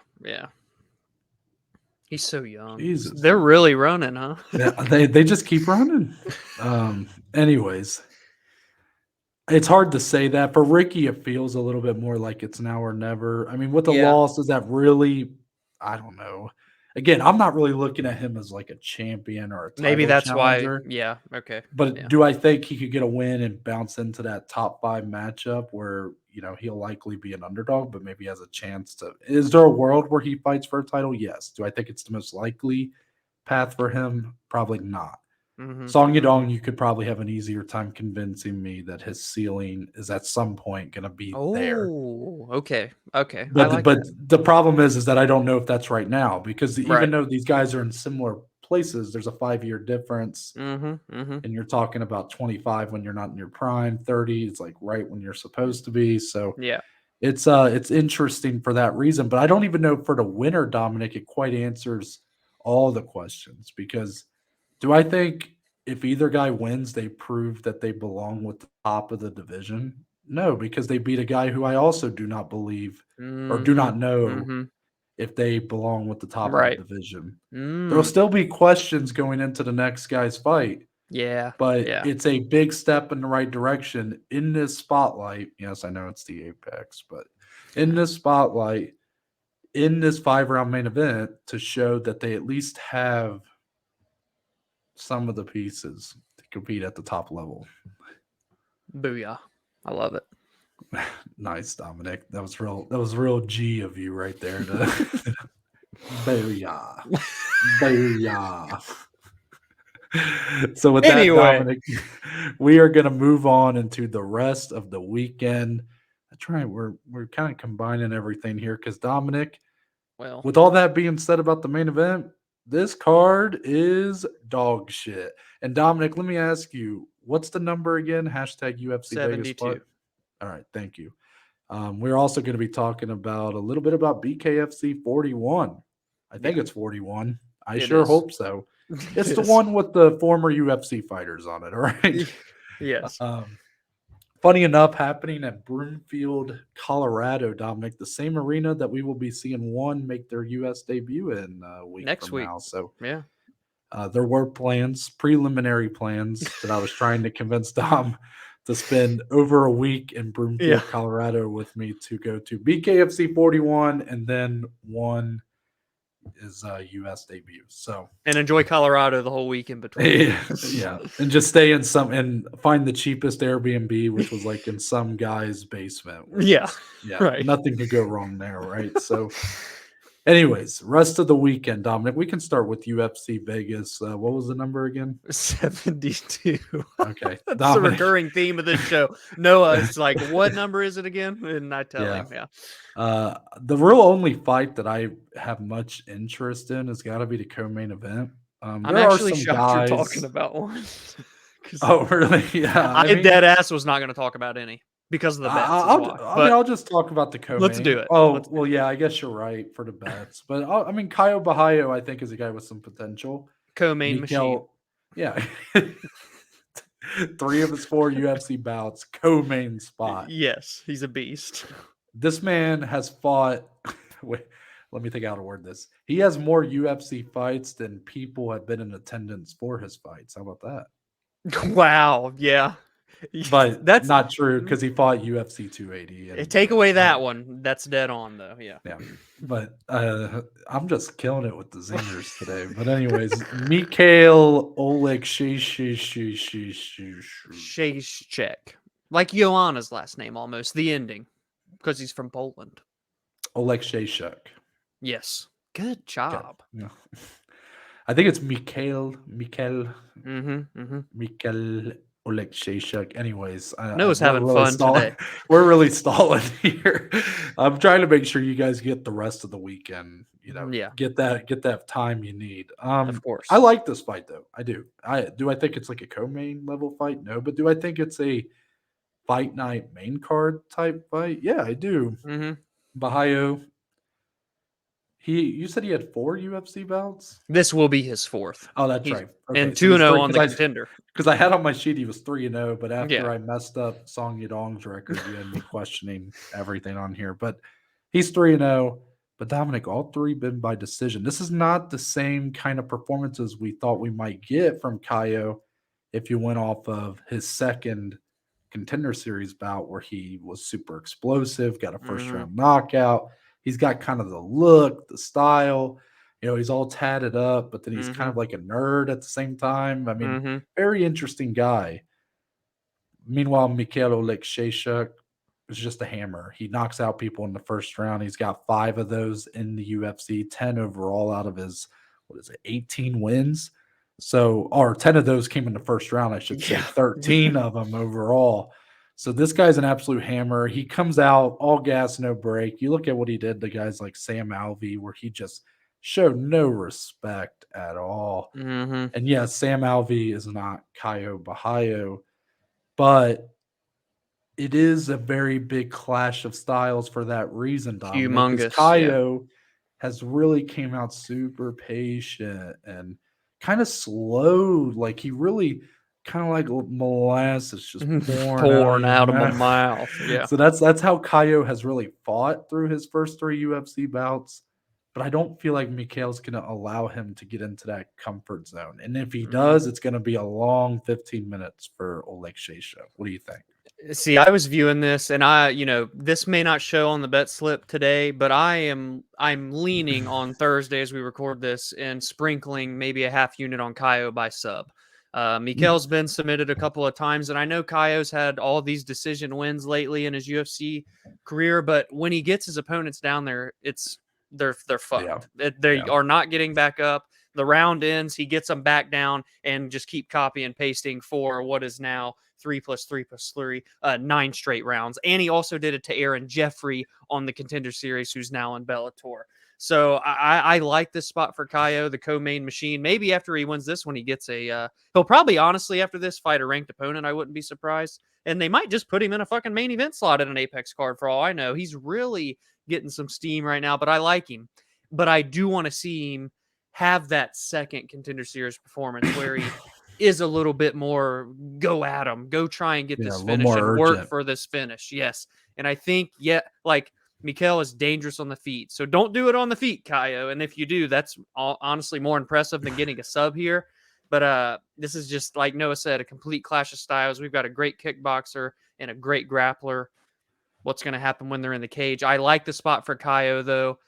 [SPEAKER 2] He's so young.
[SPEAKER 1] Jesus.
[SPEAKER 2] They're really running, huh?
[SPEAKER 1] Yeah, they just keep running. Anyways, it's hard to say that. For Ricky, it feels a little bit more like it's now or never. I mean, with the loss, is that really? I don't know. Again, I'm not really looking at him as like a champion or a title
[SPEAKER 2] Maybe that's
[SPEAKER 1] challenger.
[SPEAKER 2] why. Yeah. Okay.
[SPEAKER 1] But do I think he could get a win and bounce into that top 5 matchup where, he'll likely be an underdog, but maybe has a chance to? Is there a world where he fights for a title? Yes. Do I think it's the most likely path for him? Probably not.
[SPEAKER 2] Mm-hmm.
[SPEAKER 1] Song Yadong, you could probably have an easier time convincing me that his ceiling is at some point going to be there.
[SPEAKER 2] Oh, okay. Okay.
[SPEAKER 1] But the problem is that I don't know if that's right now, because even though these guys are in similar places, there's a 5-year difference. And you're talking about 25 when you're not in your prime, 30 it's like right when you're supposed to be. So
[SPEAKER 2] yeah,
[SPEAKER 1] it's interesting for that reason. But I don't even know for the winner, Dominic, it quite answers all the questions, because do I think if either guy wins, they prove that they belong with the top of the division? No, because they beat a guy who I also do not believe or do not know if they belong with the top of the division. There'll still be questions going into the next guy's fight.
[SPEAKER 2] Yeah.
[SPEAKER 1] But it's a big step in the right direction in this spotlight. Yes, I know it's the apex, but in this spotlight, in this 5-round main event, to show that they at least have some of the pieces to compete at the top level.
[SPEAKER 2] Booyah. I love it.
[SPEAKER 1] Nice, Dominic. That was real G of you right there. Booyah. Booyah. So with that, Dominic, we are going to move on into the rest of the weekend. We're kind of combining everything here because, Dominic, with all that being said about the main event, this card is dog shit. And Dominic, let me ask you, what's the number again? Hashtag UFC
[SPEAKER 2] 72.
[SPEAKER 1] Vegas. All right, thank you. We're also going to be talking about a little bit about BKFC 41. I think it's 41. I sure hope so. It's the one with the former UFC fighters on it, all right?
[SPEAKER 2] Yes.
[SPEAKER 1] Funny enough, happening at Broomfield, Colorado, Dominic, the same arena that we will be seeing one make their U.S. debut in a week
[SPEAKER 2] next
[SPEAKER 1] from
[SPEAKER 2] week.
[SPEAKER 1] now. So
[SPEAKER 2] yeah,
[SPEAKER 1] there were preliminary plans that I was trying to convince Dom to spend over a week in Broomfield, Colorado with me to go to BKFC 41, and then one is U.S. debut. So
[SPEAKER 2] and enjoy Colorado the whole week in between.
[SPEAKER 1] Yeah, and just stay in and find the cheapest Airbnb, which was like in some guy's basement.
[SPEAKER 2] Yeah,
[SPEAKER 1] right. Nothing could go wrong there, right? So, Anyways, rest of the weekend, Dominic. We can start with UFC Vegas. What was the number again?
[SPEAKER 2] 72.
[SPEAKER 1] Okay,
[SPEAKER 2] That's the
[SPEAKER 1] Dominic.
[SPEAKER 2] recurring theme of this show. Noah is like, what number is it again? And I tell him, yeah.
[SPEAKER 1] The real only fight that I have much interest in has got to be the co-main event.
[SPEAKER 2] I'm
[SPEAKER 1] There are
[SPEAKER 2] actually
[SPEAKER 1] some
[SPEAKER 2] shocked
[SPEAKER 1] guys.
[SPEAKER 2] you're talking about one.
[SPEAKER 1] Oh, really? Yeah.
[SPEAKER 2] I dead ass was not going to talk about any because of the bets.
[SPEAKER 1] I'll just talk about the co-main.
[SPEAKER 2] Let's do it.
[SPEAKER 1] Oh, well, yeah, I guess you're right for the bets. But Caio Borralho, I think, is a guy with some potential.
[SPEAKER 2] Co-main machine.
[SPEAKER 1] Yeah. 3 of his 4 UFC bouts, co-main spot.
[SPEAKER 2] Yes, he's a beast.
[SPEAKER 1] This man has fought. Wait, let me think how to word this. He has more UFC fights than people have been in attendance for his fights. How about that?
[SPEAKER 2] Wow. Yeah.
[SPEAKER 1] But that's not true because he fought UFC 280.
[SPEAKER 2] Take away that one. That's dead on, though. Yeah.
[SPEAKER 1] Yeah. But I'm just killing it with the zingers today. But anyways, Michal
[SPEAKER 2] Oleksiejczuk. Like Joanna's last name almost. The ending. Because he's from Poland.
[SPEAKER 1] Oleksiejczuk.
[SPEAKER 2] Yes. Good job.
[SPEAKER 1] Yeah. I think it's Michal. Michal Oleksiejczuk. Anyways,
[SPEAKER 2] Noah's having
[SPEAKER 1] really
[SPEAKER 2] fun today.
[SPEAKER 1] We're really stalling here. I'm trying to make sure you guys get the rest of the weekend. Get that time you need.
[SPEAKER 2] Of course.
[SPEAKER 1] I like this fight though. I do. I think it's like a co-main level fight? No, but do I think it's a fight night main card type fight? Yeah, I do. Borralho. You said he had 4 UFC bouts?
[SPEAKER 2] This will be his 4th.
[SPEAKER 1] Oh, that's right. Okay,
[SPEAKER 2] and 2-0 on the contender.
[SPEAKER 1] Because I had on my sheet he was 3-0, but after I messed up Song Yadong's record, you had me questioning everything on here. But he's 3-0. But Dominic, all 3 been by decision. This is not the same kind of performances we thought we might get from Caio if you went off of his second Contender Series bout where he was super explosive, got a first-round knockout. He's got kind of the look, the style. He's all tatted up, but then he's kind of like a nerd at the same time. I mean, very interesting guy. Meanwhile, Michal Oleksiejczuk is just a hammer. He knocks out people in the first round. He's got 5 of those in the UFC, 10 overall out of his, 18 wins. Or 10 of those came in the first round, I should say. 13 of them overall. So this guy's an absolute hammer. He comes out all gas, no break. You look at what he did to guys like Sam Alvey, where he just showed no respect at all. And yes, Sam Alvey is not Caio Borralho, but it is a very big clash of styles for that reason, Dominic.
[SPEAKER 2] Humongous.
[SPEAKER 1] Caio has really came out super patient and kind of slow. Like he really kind of like molasses just pouring
[SPEAKER 2] out of my mouth. Yeah.
[SPEAKER 1] So that's how Caio has really fought through his first 3 UFC bouts. But I don't feel like Michal's going to allow him to get into that comfort zone. And if he does, it's going to be a long 15 minutes for Oleksiejczuk. What do you think?
[SPEAKER 2] See, I was viewing this, and this may not show on the bet slip today, but I'm leaning on Thursday as we record this and sprinkling maybe a half unit on Caio by sub. Michal's been submitted a couple of times, and I know Caio's had all these decision wins lately in his UFC career, but when he gets his opponents down there, they're fucked. They are not getting back up. The round ends, he gets them back down and just keep copy and pasting for what is now 3+3+3, 9 straight rounds. And he also did it to Aaron Jeffrey on the Contender Series, who's now in Bellator. So I like this spot for Caio, the co-main machine. Maybe after he wins this one, he gets he'll probably, honestly, after this, fight a ranked opponent. I wouldn't be surprised. And they might just put him in a fucking main event slot at an Apex card for all I know. He's really getting some steam right now, but I like him. But I do want to see him have that second Contender Series performance where he is a little bit more go at him, go try and get this finish and work for this finish. Yes. And I think, Michal is dangerous on the feet. So don't do it on the feet, Caio. And if you do, that's honestly more impressive than getting a sub here. But this is just, like Noah said, a complete clash of styles. We've got a great kickboxer and a great grappler. What's going to happen when they're in the cage? I like the spot for Caio, though.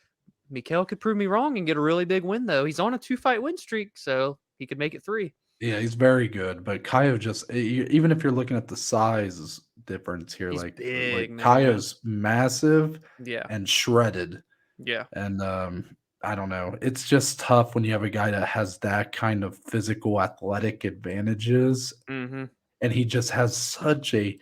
[SPEAKER 2] Michal could prove me wrong and get a really big win, though. He's on a 2-fight win streak, so he could make it 3.
[SPEAKER 1] Yeah, he's very good. But Caio just, even if you're looking at the size difference here,
[SPEAKER 2] he's big,
[SPEAKER 1] Caio's massive
[SPEAKER 2] and
[SPEAKER 1] shredded.
[SPEAKER 2] Yeah.
[SPEAKER 1] And I don't know. It's just tough when you have a guy that has that kind of physical athletic advantages,
[SPEAKER 2] Mm-hmm.
[SPEAKER 1] and he just has such a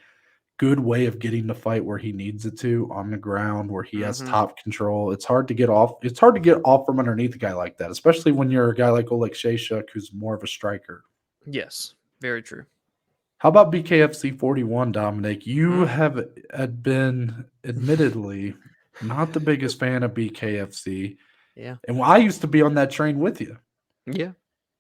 [SPEAKER 1] good way of getting the fight where he needs it to on the ground, where he has
[SPEAKER 2] Mm-hmm.
[SPEAKER 1] top control. It's hard to get off. It's hard to get off from underneath a guy like that, especially when you're a guy like Oleksiejczuk, who's more of a striker.
[SPEAKER 2] Yes, very true.
[SPEAKER 1] How about BKFC 41, Dominic? You
[SPEAKER 2] Mm.
[SPEAKER 1] had been admittedly not the biggest fan of BKFC.
[SPEAKER 2] Yeah.
[SPEAKER 1] And I used to be on that train with you.
[SPEAKER 2] Yeah.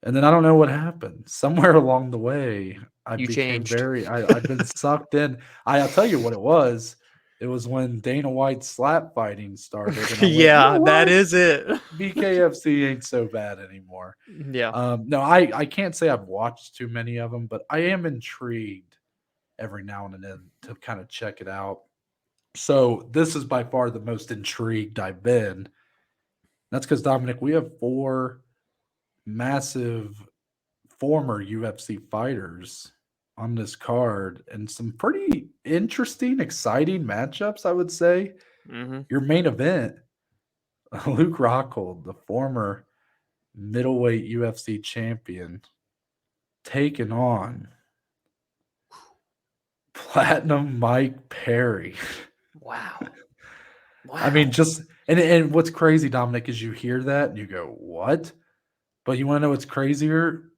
[SPEAKER 1] And then I don't know what happened. Somewhere along the way, I
[SPEAKER 2] You
[SPEAKER 1] became
[SPEAKER 2] changed.
[SPEAKER 1] I've been sucked in. I'll tell you what it was. It was when Dana White's slap fighting started. And I went, you
[SPEAKER 2] Yeah,
[SPEAKER 1] know
[SPEAKER 2] that
[SPEAKER 1] what?
[SPEAKER 2] is it.
[SPEAKER 1] BKFC ain't so bad anymore.
[SPEAKER 2] Yeah.
[SPEAKER 1] No, I can't say I've watched too many of them, but I am intrigued every now and then to kind of check it out. So this is by far the most intrigued I've been. That's because, Dominic, we have 4 massive former UFC fighters on this card and some pretty interesting, exciting matchups, I would say.
[SPEAKER 2] Mm-hmm.
[SPEAKER 1] Your main event, Luke Rockhold, the former middleweight UFC champion, taking on Platinum Mike Perry.
[SPEAKER 2] Wow. Wow.
[SPEAKER 1] I mean, just and what's crazy, Dominic, is you hear that and you go, "What?" But you want to know what's crazier?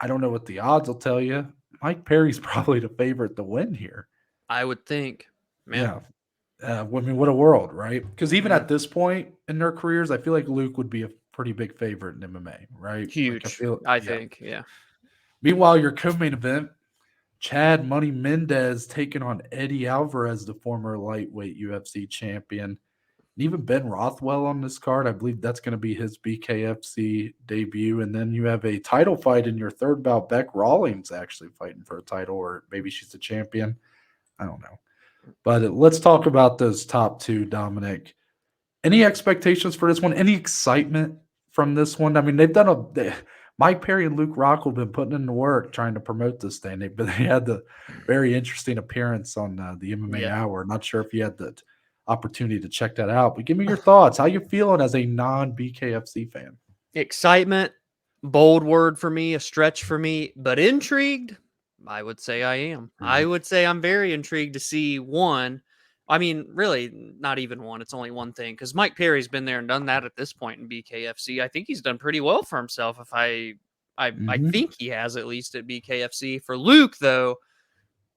[SPEAKER 1] I don't know what the odds will tell you. Mike Perry's probably the favorite to win here.
[SPEAKER 2] I would think.
[SPEAKER 1] Yeah. I mean, what a world, right? Because even
[SPEAKER 2] Mhm.
[SPEAKER 1] at this point in their careers, I feel like Luke would be a pretty big favorite in MMA, right? Like I
[SPEAKER 2] Huge.
[SPEAKER 1] feel,
[SPEAKER 2] I
[SPEAKER 1] yeah.
[SPEAKER 2] think. Yeah.
[SPEAKER 1] Meanwhile, your co-main event, Chad Money Mendes taking on Eddie Alvarez, the former lightweight UFC champion. And even Ben Rothwell on this card. I believe that's going to be his BKFC debut. And then you have a title fight in your third bout. Beck Rawlings actually fighting for a title, or maybe she's a champion. I don't know. But let's talk about those top 2, Dominic. Any expectations for this one? Any excitement from this one? I mean, Mike Perry and Luke Rockhold have been putting in the work trying to promote this thing. They had the very interesting appearance on the MMA
[SPEAKER 2] Yeah.
[SPEAKER 1] Hour. Not sure if you had the opportunity to check that out, but give me your thoughts. How you feeling as a non-BKFC fan?
[SPEAKER 2] Excitement, bold word for me, a stretch for me, but intrigued. I would say I am. I would say I'm very intrigued to see one. I mean, really, not even one. It's only one thing because Mike Perry's been there and done that at this point in BKFC. I think he's done pretty well for himself. If I
[SPEAKER 1] Mhm.
[SPEAKER 2] think he has at least at BKFC. For Luke, though,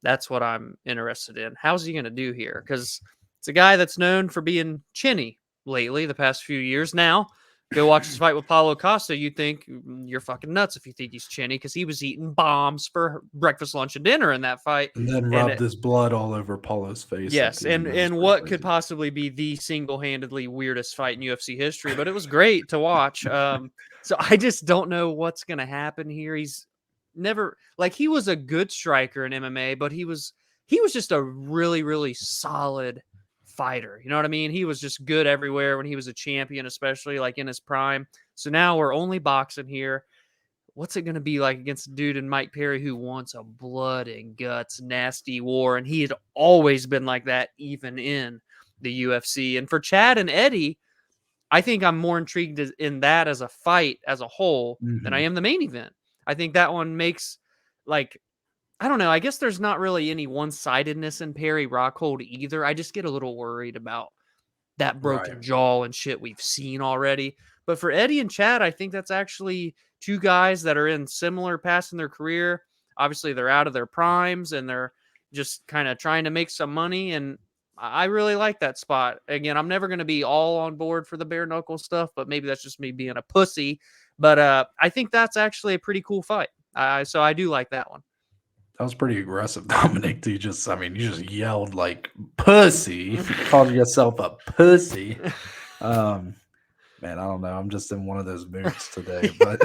[SPEAKER 2] that's what I'm interested in. How's he going to do here? Because it's a guy that's known for being chinny lately, the past few years. Now, go watch his fight with Paulo Costa. You think you're fucking nuts if you think he's chinny because he was eating bombs for breakfast, lunch, and dinner in that fight.
[SPEAKER 1] And then
[SPEAKER 2] And
[SPEAKER 1] rubbed his blood all over Paulo's face at
[SPEAKER 2] yes,
[SPEAKER 1] the end. That was
[SPEAKER 2] and
[SPEAKER 1] pretty
[SPEAKER 2] what
[SPEAKER 1] crazy.
[SPEAKER 2] could possibly be the single-handedly weirdest fight in UFC history, but it was great to watch. So I just don't know what's going to happen here. He's never like he was a good striker in MMA, but he was just a really really solid fighter. You know what I mean? He was just good everywhere when he was a champion, especially like in his prime. So now we're only boxing here. What's it going to be like against a dude in Mike Perry who wants a blood and guts nasty war? And he had always been like that, even in the UFC. And for Chad and Eddie, I think I'm more intrigued in that as a fight as a whole than I
[SPEAKER 1] Mhm.
[SPEAKER 2] am the main event. I think that one makes like, I don't know. I guess there's not really any one-sidedness in Perry Rockhold either. I just get a little worried about that
[SPEAKER 1] Right.
[SPEAKER 2] broken jaw and shit we've seen already. But for Eddie and Chad, I think that's actually 2 guys that are in similar paths in their career. Obviously, they're out of their primes and they're just kind of trying to make some money. And I really like that spot. Again, I'm never going to be all on board for the bare knuckle stuff, but maybe that's just me being a pussy. But I think that's actually a pretty cool fight. So I do like that one.
[SPEAKER 1] That was pretty aggressive, Dominic. You just yelled like pussy, called yourself a pussy. Man, I don't know. I'm just in one of those moods today, but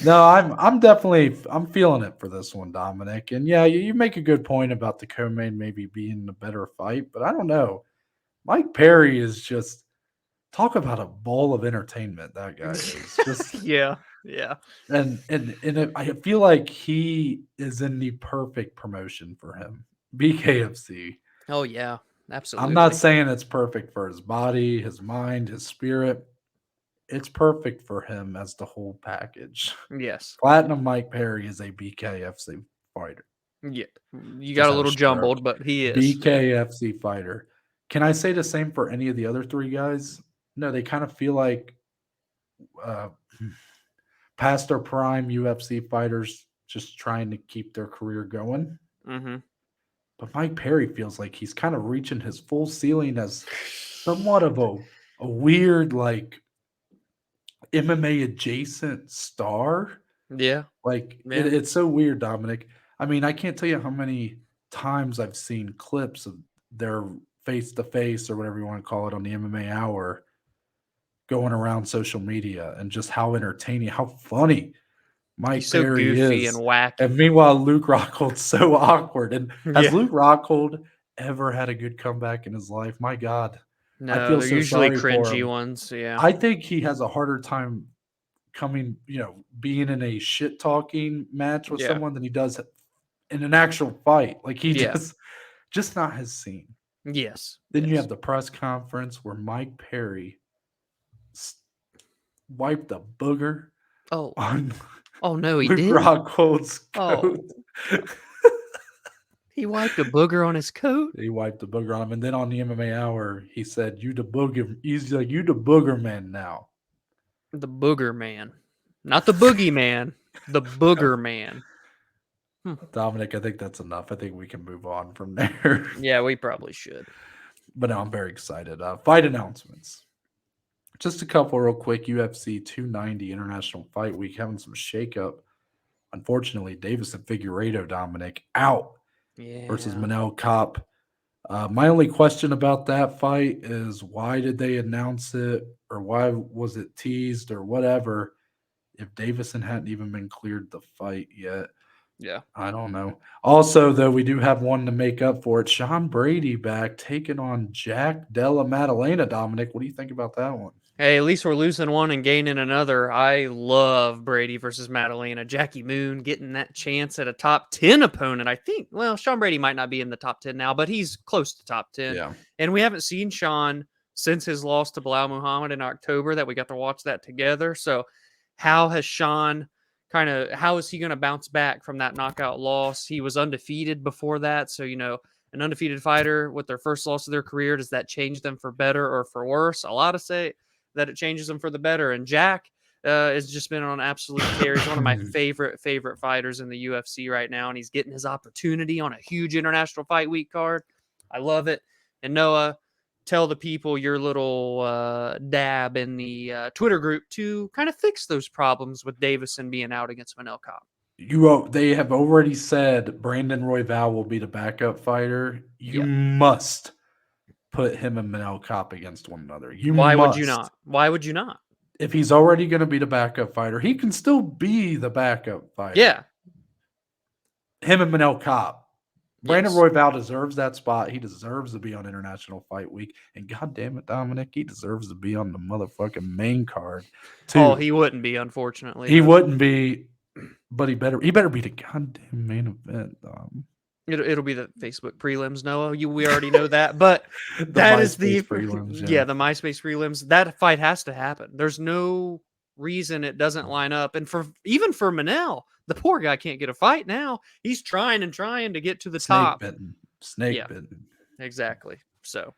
[SPEAKER 1] no, I'm feeling it for this one, Dominic. And yeah, you make a good point about the co-main maybe being the better fight, but I don't know. Mike Perry is just talk about a bowl of entertainment. That guy is just
[SPEAKER 2] Yeah. Yeah.
[SPEAKER 1] I feel like he is in the perfect promotion for him. BKFC.
[SPEAKER 2] Oh, yeah.
[SPEAKER 1] I'm not
[SPEAKER 2] Absolutely.
[SPEAKER 1] saying it's perfect for his body, his mind, his spirit, it's perfect for him as the whole package.
[SPEAKER 2] Yes.
[SPEAKER 1] Platinum Mike Perry is a BKFC fighter.
[SPEAKER 2] Yeah. You
[SPEAKER 1] Just
[SPEAKER 2] got a
[SPEAKER 1] had
[SPEAKER 2] little
[SPEAKER 1] stroke.
[SPEAKER 2] jumbled, but he is.
[SPEAKER 1] BKFC fighter. Can I say the same for any of the other three guys? No, they kind of feel like uh, past their prime UFC fighters just trying to keep their career going.
[SPEAKER 2] Mm-hmm.
[SPEAKER 1] But Mike Perry feels like he's kind of reaching his full ceiling as somewhat of a weird, like MMA adjacent star.
[SPEAKER 2] Yeah.
[SPEAKER 1] Like
[SPEAKER 2] Yeah.
[SPEAKER 1] it's so weird, Dominic. I mean, I can't tell you how many times I've seen clips of their face to face or whatever you want to call it on the MMA Hour going around social media and just how entertaining, how funny Mike
[SPEAKER 2] He's so
[SPEAKER 1] Perry
[SPEAKER 2] goofy
[SPEAKER 1] is.
[SPEAKER 2] and wacky.
[SPEAKER 1] And meanwhile, Luke Rockhold's so awkward. And has
[SPEAKER 2] Yeah.
[SPEAKER 1] Luke Rockhold ever had a good comeback in his life? My God. I
[SPEAKER 2] No,
[SPEAKER 1] feel
[SPEAKER 2] they're
[SPEAKER 1] so
[SPEAKER 2] usually
[SPEAKER 1] sorry for
[SPEAKER 2] cringy
[SPEAKER 1] him.
[SPEAKER 2] ones. Yeah.
[SPEAKER 1] I think he has a harder time being in a shit talking match with
[SPEAKER 2] Yeah.
[SPEAKER 1] someone than he does in an actual fight. Like he
[SPEAKER 2] Yeah.
[SPEAKER 1] just not his scene.
[SPEAKER 2] Yes.
[SPEAKER 1] Then you
[SPEAKER 2] Yes.
[SPEAKER 1] have the press conference where Mike Perry wiped a booger
[SPEAKER 2] Oh.
[SPEAKER 1] on
[SPEAKER 2] Oh no, he
[SPEAKER 1] Luke
[SPEAKER 2] did.
[SPEAKER 1] Rockhold's coat.
[SPEAKER 2] Oh. He wiped a booger on his coat.
[SPEAKER 1] He wiped the booger on him, and then on the MMA Hour, he said, "You the booger." He's like, "You the booger man now."
[SPEAKER 2] The booger man, not the boogie man. The booger man.
[SPEAKER 1] Dominic, I think that's enough. I think we can move on from there.
[SPEAKER 2] Yeah, we probably should.
[SPEAKER 1] But no, I'm very excited. Fight announcements. Just a couple real quick. UFC 290 International Fight Week having some shakeup. Unfortunately, Deiveson Figueiredo, Dominic, out
[SPEAKER 2] Yeah.
[SPEAKER 1] versus Manel Kape. My only question about that fight is why did they announce it or why was it teased or whatever if Deiveson hadn't even been cleared the fight yet?
[SPEAKER 2] Yeah.
[SPEAKER 1] I don't know. Also, though, we do have one to make up for it. Sean Brady back taking on Della Maddalena. Dominic, what do you think about that one?
[SPEAKER 2] Hey, at least we're losing one and gaining another. I love Brady versus Maddalena. Jackie Moon getting that chance at a top 10 opponent. I think, well, Sean Brady might not be in the top 10 now, but he's close to top 10.
[SPEAKER 1] Yeah.
[SPEAKER 2] And we haven't seen Sean since his loss to Bilal Muhammad in October that we got to watch that together. So how has Sean how is he going to bounce back from that knockout loss? He was undefeated before that. So, an undefeated fighter with their first loss of their career, does that change them for better or for worse? A lot of say that it changes them for the better. And Jack has just been on an absolute tear. He's one of my favorite fighters in the UFC right now, and he's getting his opportunity on a huge International Fight Week card. I love it. And Noah, tell the people your little dab in the Twitter group to kind of fix those problems with Deiveson being out against Manel Kape.
[SPEAKER 1] They have already said Brandon Royval will be the backup fighter. You
[SPEAKER 2] Yep.
[SPEAKER 1] must put him and Manel Kape against one another.
[SPEAKER 2] Why would you not? Why would you not?
[SPEAKER 1] If he's already going to be the backup fighter, he can still be the backup fighter.
[SPEAKER 2] Yeah.
[SPEAKER 1] Him and Manel Kape. Brandon
[SPEAKER 2] Yes.
[SPEAKER 1] Royval deserves that spot. He deserves to be on International Fight Week. And God damn it, Dominic, he deserves to be on the motherfucking main card, too.
[SPEAKER 2] Oh, he wouldn't be, unfortunately.
[SPEAKER 1] He wouldn't be, but he better be the goddamn main event,
[SPEAKER 2] It'll be the Facebook prelims, Noah. We already know that, but
[SPEAKER 1] The
[SPEAKER 2] that is the
[SPEAKER 1] MySpace prelims,
[SPEAKER 2] yeah, the MySpace prelims. That fight has to happen. There's no reason it doesn't line up. And even for Manel, the poor guy can't get a fight now. He's trying to get to the top.
[SPEAKER 1] Snake bitten.
[SPEAKER 2] Exactly. So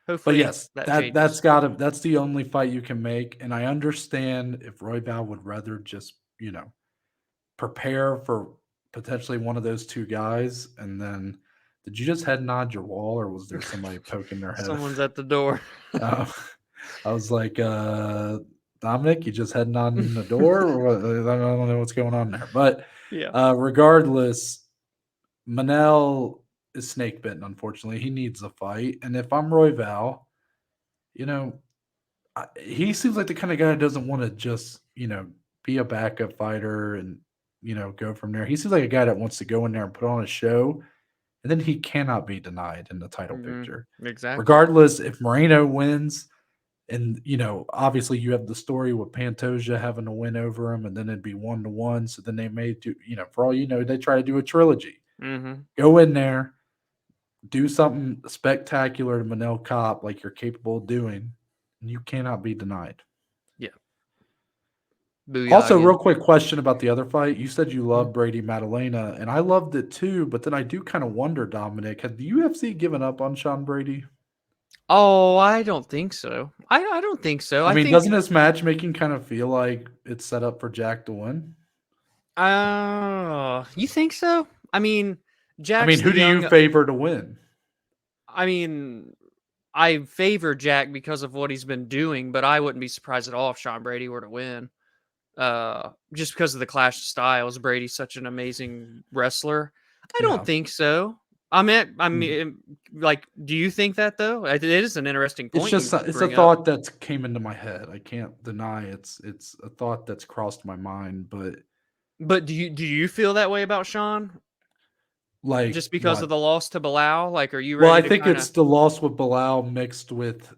[SPEAKER 1] But
[SPEAKER 2] hopefully,
[SPEAKER 1] yes,
[SPEAKER 2] changes.
[SPEAKER 1] that's the only fight you can make. And I understand if Royval would rather just, prepare for potentially one of those two guys. And then did you just head nod your wall or was there somebody poking their head?
[SPEAKER 2] Someone's at the door.
[SPEAKER 1] I was like, Dominic, you just head nodding the door? Or what? I don't know what's going on there. But
[SPEAKER 2] Yeah.
[SPEAKER 1] regardless, Manel is snake bitten, unfortunately. He needs a fight. And if I'm Royval, he seems like the kind of guy that doesn't want to just, be a backup fighter and, go from there. He seems like a guy that wants to go in there and put on a show, and then he cannot be denied in the title picture.
[SPEAKER 2] Exactly.
[SPEAKER 1] Regardless, if Moreno wins, and, obviously you have the story with Pantoja having to win over him, and then it'd be 1-1. So then they may do, for all you know, they try to do a trilogy.
[SPEAKER 2] Mm-hmm.
[SPEAKER 1] Go in there, do something spectacular to Manel Kape like you're capable of doing, and you cannot be denied.
[SPEAKER 2] Yeah. Booyah
[SPEAKER 1] Also,
[SPEAKER 2] again.
[SPEAKER 1] real quick question about the other fight. You said you love Brady Maddalena, and I loved it too. But then I do kind of wonder, Dominic, had the UFC given up on Sean Brady?
[SPEAKER 2] Oh, I don't think so. I don't think so.
[SPEAKER 1] I
[SPEAKER 2] I
[SPEAKER 1] mean,
[SPEAKER 2] think
[SPEAKER 1] doesn't his matchmaking kind of feel like it's set up for Jack to win?
[SPEAKER 2] you think so? I mean,
[SPEAKER 1] I mean,
[SPEAKER 2] Jack's
[SPEAKER 1] who
[SPEAKER 2] the
[SPEAKER 1] do you
[SPEAKER 2] young.
[SPEAKER 1] favor to win?
[SPEAKER 2] I mean, I favor Jack because of what he's been doing, but I wouldn't be surprised at all if Sean Brady were to win. Just because of the clash of styles. Brady's such an amazing wrestler. I don't
[SPEAKER 1] Yeah.
[SPEAKER 2] think so. Like, do you think that though? It is an interesting
[SPEAKER 1] It's
[SPEAKER 2] point
[SPEAKER 1] just
[SPEAKER 2] you
[SPEAKER 1] it's a
[SPEAKER 2] bring up.
[SPEAKER 1] thought that came into my head. I can't deny it's a thought that's crossed my mind, but
[SPEAKER 2] But do you feel that way about Sean?
[SPEAKER 1] like
[SPEAKER 2] Just because of
[SPEAKER 1] what?
[SPEAKER 2] the loss to Bilal? Like, are you
[SPEAKER 1] Well, I
[SPEAKER 2] ready to
[SPEAKER 1] think
[SPEAKER 2] kind
[SPEAKER 1] it's
[SPEAKER 2] of?
[SPEAKER 1] the loss with Bilal mixed with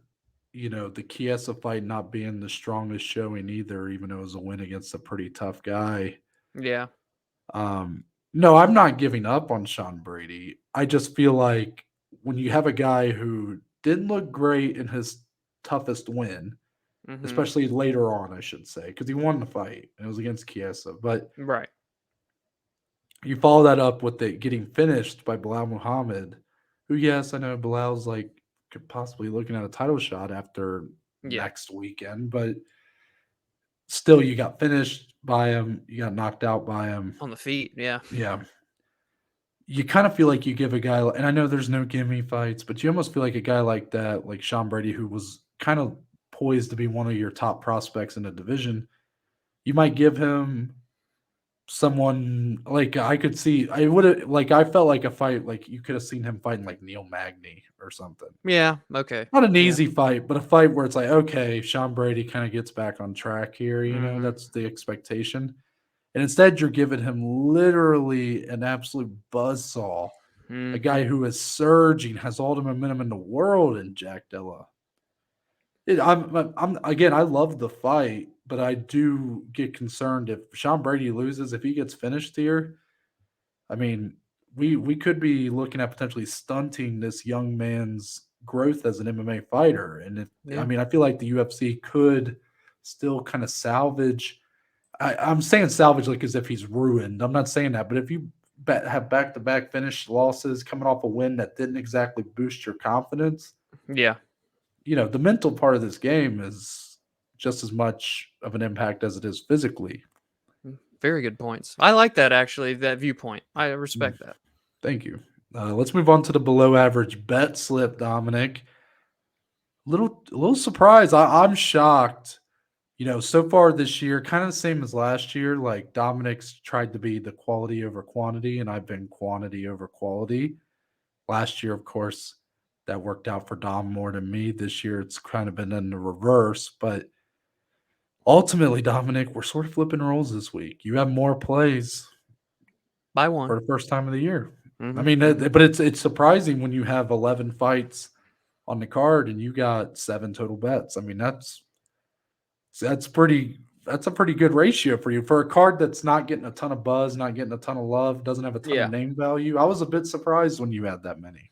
[SPEAKER 1] the Chiesa fight not being the strongest showing either, even though it was a win against a pretty tough guy.
[SPEAKER 2] Yeah.
[SPEAKER 1] No, I'm not giving up on Sean Brady. I just feel like when you have a guy who didn't look great in his toughest win,
[SPEAKER 2] Mm-hmm.
[SPEAKER 1] especially later on, I should say, because he won the fight and it was against Chiesa. But
[SPEAKER 2] Right.
[SPEAKER 1] you follow that up with it getting finished by Bilal Muhammad, who, yes, I know Bilal's like could possibly looking at a title shot after
[SPEAKER 2] Yeah.
[SPEAKER 1] next weekend, but still, you got finished by him, you got knocked out by him.
[SPEAKER 2] On the feet. Yeah.
[SPEAKER 1] Yeah. You kind of feel like you give a guy, and I know there's no gimme fights, but you almost feel like a guy like that, like Sean Brady, who was kind of poised to be one of your top prospects in the division, you might give him someone like I could see. I would have like I felt like a fight like you could have seen him fighting like Neil Magny or something.
[SPEAKER 2] Yeah. Okay.
[SPEAKER 1] Not an
[SPEAKER 2] Yeah.
[SPEAKER 1] easy fight, but a fight where it's like, okay, Sean Brady kind of gets back on track here.
[SPEAKER 2] Mm-hmm.
[SPEAKER 1] That's the expectation. And instead, you're giving him literally an absolute buzzsaw, a
[SPEAKER 2] Mm-hmm.
[SPEAKER 1] guy who is surging, has all the momentum in the world in Jack Della. I'm again, I love the fight, but I do get concerned if Sean Brady loses, if he gets finished here. I mean, we could be looking at potentially stunting this young man's growth as an MMA fighter. And I
[SPEAKER 2] Yeah.
[SPEAKER 1] mean, I feel like the UFC could still kind of salvage. I'm saying salvage like as if he's ruined. I'm not saying that, but if you have back-to-back finish losses coming off a win that didn't exactly boost your confidence,
[SPEAKER 2] Yeah.
[SPEAKER 1] the mental part of this game is just as much of an impact as it is physically.
[SPEAKER 2] Very good points. I like that actually. That viewpoint. I
[SPEAKER 1] Mm.
[SPEAKER 2] respect that.
[SPEAKER 1] Thank you. Let's move on to the below average bet slip, Dominic. A little surprised. I'm shocked. So far this year, kind of the same as last year. Like Dominic's tried to be the quality over quantity, and I've been quantity over quality. Last year, of course, that worked out for Dom more than me. This year, it's kind of been in the reverse. But ultimately, Dominic, we're sort of flipping roles this week. You have more plays
[SPEAKER 2] By one.
[SPEAKER 1] for the first time of the year.
[SPEAKER 2] Mhm,
[SPEAKER 1] I mean,
[SPEAKER 2] mhm.
[SPEAKER 1] but it's surprising when you have 11 fights on the card and you got 7 total bets. I mean, that's a pretty good ratio for you for a card that's not getting a ton of buzz, not getting a ton of love, doesn't have a ton of
[SPEAKER 2] Yeah.
[SPEAKER 1] name value. I was a bit surprised when you had that many.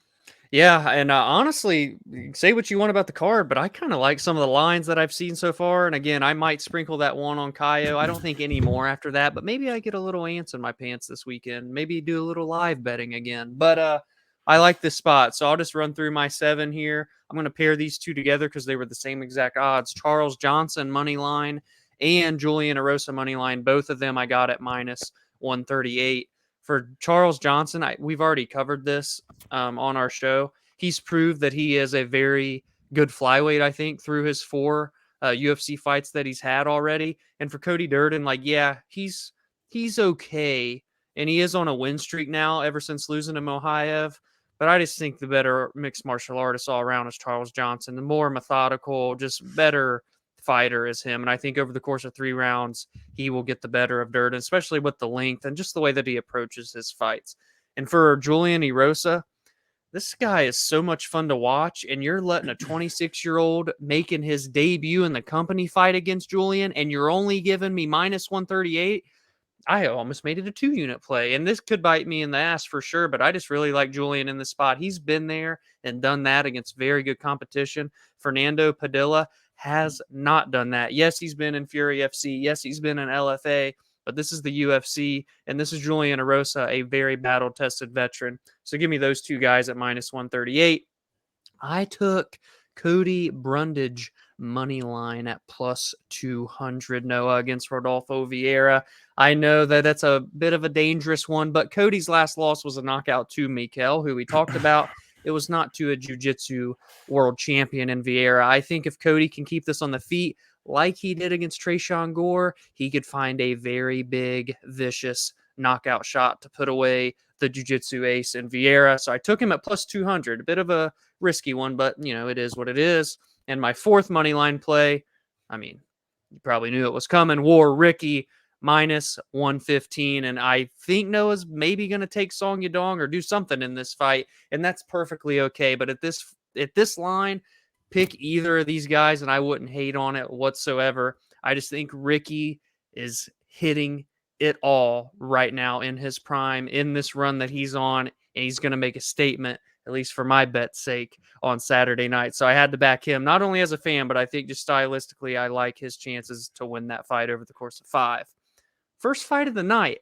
[SPEAKER 2] Yeah, and honestly, say what you want about the card, but I kind of like some of the lines that I've seen so far. And again, I might sprinkle that one on Caio. I don't think any more after that, but maybe I get a little ants in my pants this weekend. Maybe do a little live betting again. But I like this spot, so I'll just run through my 7 here. I'm going to pair these two together because they were the same exact odds. Charles Johnson money line and Julian Erosa money line. Both of them I got at minus 138. For Charles Johnson, we've already covered this on our show. He's proved that he is a very good flyweight, I think, through his 4 UFC fights that he's had already. And for Cody Durden, he's okay, and he is on a win streak now ever since losing to Mohayev. But I just think the better mixed martial artist all around is Charles Johnson. The more methodical, just better fighter is him. And I think over the course of 3 rounds, he will get the better of Durden, especially with the length and just the way that he approaches his fights. And for Julian Erosa, this guy is so much fun to watch, and you're letting a 26-year-old making his debut in the company fight against Julian, and you're only giving me minus 138. I almost made it a 2-unit play, and this could bite me in the ass for sure, but I just really like Julian in this spot. He's been there and done that against very good competition. Fernando Padilla has not done that. Yes, he's been in Fury FC. Yes, he's been in LFA, but this is the UFC, and this is Julian Erosa, a very battle-tested veteran. So give me those two guys at minus 138. I took Cody Brundage money line at plus 200, Noah, against Rodolfo Vieira. I know that that's a bit of a dangerous one, but Cody's last loss was a knockout to Michal, who we talked about. It was not to a jiu-jitsu world champion in Vieira. I think if Cody can keep this on the feet like he did against Tresean Gore, he could find a very big, vicious knockout shot to put away the jiu-jitsu ace in Vieira. So I took him at plus 200, a bit of a risky one, but it is what it is. And my fourth money line play, I mean, you probably knew it was coming. War Ricky minus 115, and I think Noah's maybe going to take Song Yadong or do something in this fight, and that's perfectly okay. But at this line, pick either of these guys, and I wouldn't hate on it whatsoever. I just think Ricky is hitting it all right now in his prime, in this run that he's on, and he's going to make a statement, at least for my bet's sake, on Saturday night. So I had to back him, not only as a fan, but I think just stylistically, I like his chances to win that fight over the course of 5. First fight of the night,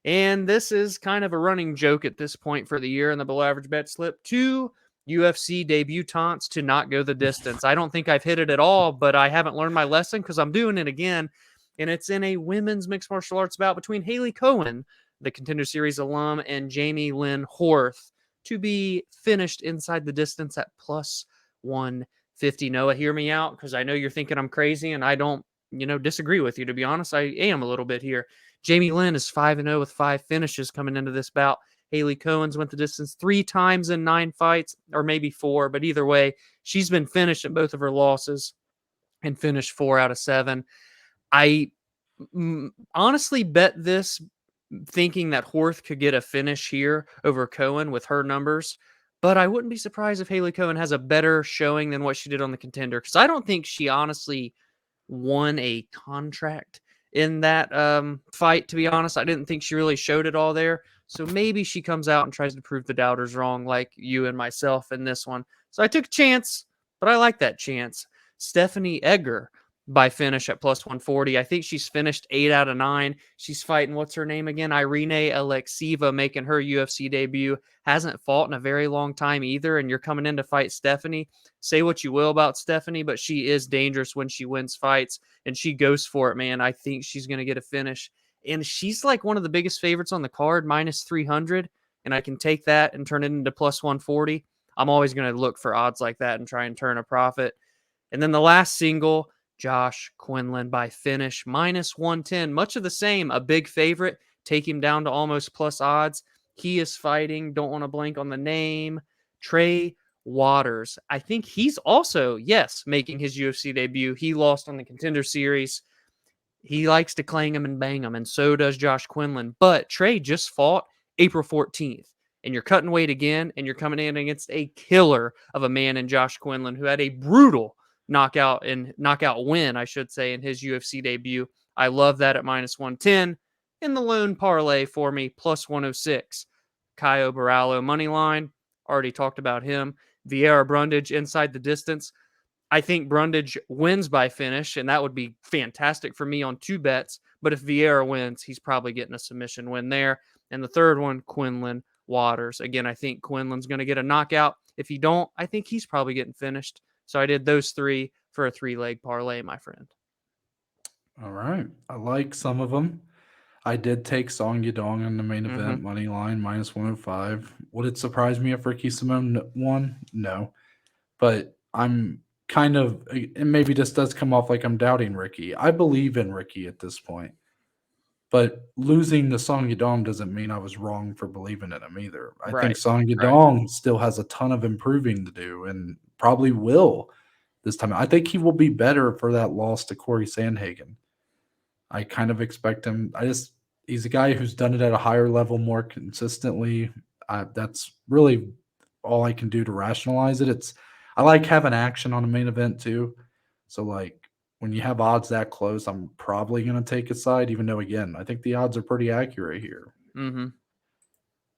[SPEAKER 2] and this is kind of a running joke at this point for the year in the below average bet slip. 2 UFC debutantes to not go the distance. I don't think I've hit it at all, but I haven't learned my lesson because I'm doing it again. And it's in a women's mixed martial arts bout between Haley Cohen, the Contender Series alum, and Jamie Lynn Horth, to be finished inside the distance at plus 150. Noah, hear me out, because I know you're thinking I'm crazy, and I don't, disagree with you. To be honest, I am a little bit here. Jamie Lynn is 5-0 with 5 finishes coming into this bout. Haley Cohen's went the distance 3 times in 9 fights, or maybe 4, but either way, she's been finished in both of her losses and finished 4 out of 7. I honestly bet this thinking that Horth could get a finish here over Cohen with her numbers, but I wouldn't be surprised if Haley Cohen has a better showing than what she did on the Contender, because I don't think she honestly won a contract in that fight, to be honest. I didn't think she really showed it all there. So maybe she comes out and tries to prove the doubters wrong, like you and myself in this one. So I took a chance, but I like that chance. Stephanie Egger by finish at plus 140. I think she's finished 8 out of 9. She's fighting, what's her name again? Irene Alexieva, making her UFC debut. Hasn't fought in a very long time either, and you're coming in to fight Stephanie. Say what you will about Stephanie, but she is dangerous when she wins fights, and she goes for it, man. I think she's going to get a finish. And she's like one of the biggest favorites on the card, minus 300, and I can take that and turn it into plus 140. I'm always going to look for odds like that and try and turn a profit. And then the last single, Josh Quinlan by finish, minus 110. Much of the same, a big favorite. Take him down to almost plus odds. He is fighting, don't want to blank on the name, Trey Waters. I think he's also, yes, making his UFC debut. He lost on the Contender Series. He likes to clang him and bang him, and so does Josh Quinlan. But Trey just fought April 14th, and you're cutting weight again, and you're coming in against a killer of a man in Josh Quinlan, who had a brutal knockout win, I should say, in his UFC debut. I love that at minus 110. In the lone parlay for me, plus 106. Caio Borralho money line. Already talked about him. Vieira Brundage inside the distance. I think Brundage wins by finish, and that would be fantastic for me on 2 bets. But if Vieira wins, he's probably getting a submission win there. And the third one, Quinlan Waters. Again, I think Quinlan's going to get a knockout. If he don't, I think he's probably getting finished. So I did those 3 for a 3-leg parlay, my friend.
[SPEAKER 1] All right. I like some of them. I did take Song Yadong in the main event, money line, minus 105. Would it surprise me if Ricky Simone won? No. But I'm kind of, and maybe this does come off like I'm doubting Ricky. I believe in Ricky at this point. But losing to Song Yadong doesn't mean I was wrong for believing in him either. I think Song Yadong still has a ton of improving to do and probably will this time. I think he will be better for that loss to Corey Sandhagen. I kind of expect him. He's a guy who's done it at a higher level more consistently. That's really all I can do to rationalize it. I like having action on a main event too. So like when you have odds that close, I'm probably going to take a side, even though again, I think the odds are pretty accurate here.
[SPEAKER 2] Mm-hmm.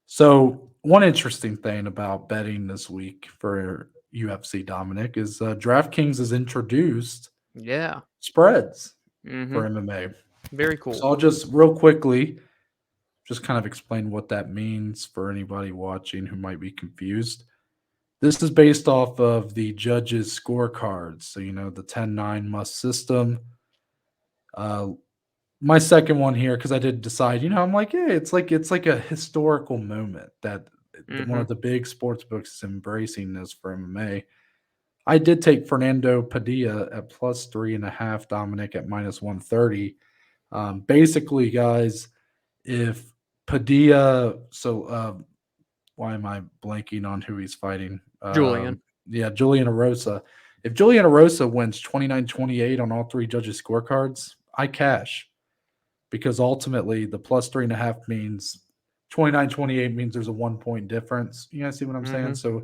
[SPEAKER 1] So one interesting thing about betting this week for UFC, Dominic, is DraftKings has introduced
[SPEAKER 2] Yeah.
[SPEAKER 1] spreads
[SPEAKER 2] Mm-hmm.
[SPEAKER 1] for MMA.
[SPEAKER 2] Very cool.
[SPEAKER 1] So I'll just real quickly just kind of explain what that means for anybody watching who might be confused. This is based off of the judges' scorecards. So, the 10-9 must system. My second one here, because I did decide, I'm like, yeah, it's like a historical moment that one of the big sports books is embracing this for MMA. I did take Fernando Padilla at plus 3.5, Dominic at minus 130. Basically, guys, if Padilla, why am I blanking on who he's fighting?
[SPEAKER 2] Julian.
[SPEAKER 1] Yeah, Julian Erosa. If Julian Erosa wins 29-28 on all three judges' scorecards, I cash. Because ultimately the plus 3.5 means 29-28 means there's a 1 point difference. You guys see what I'm saying? So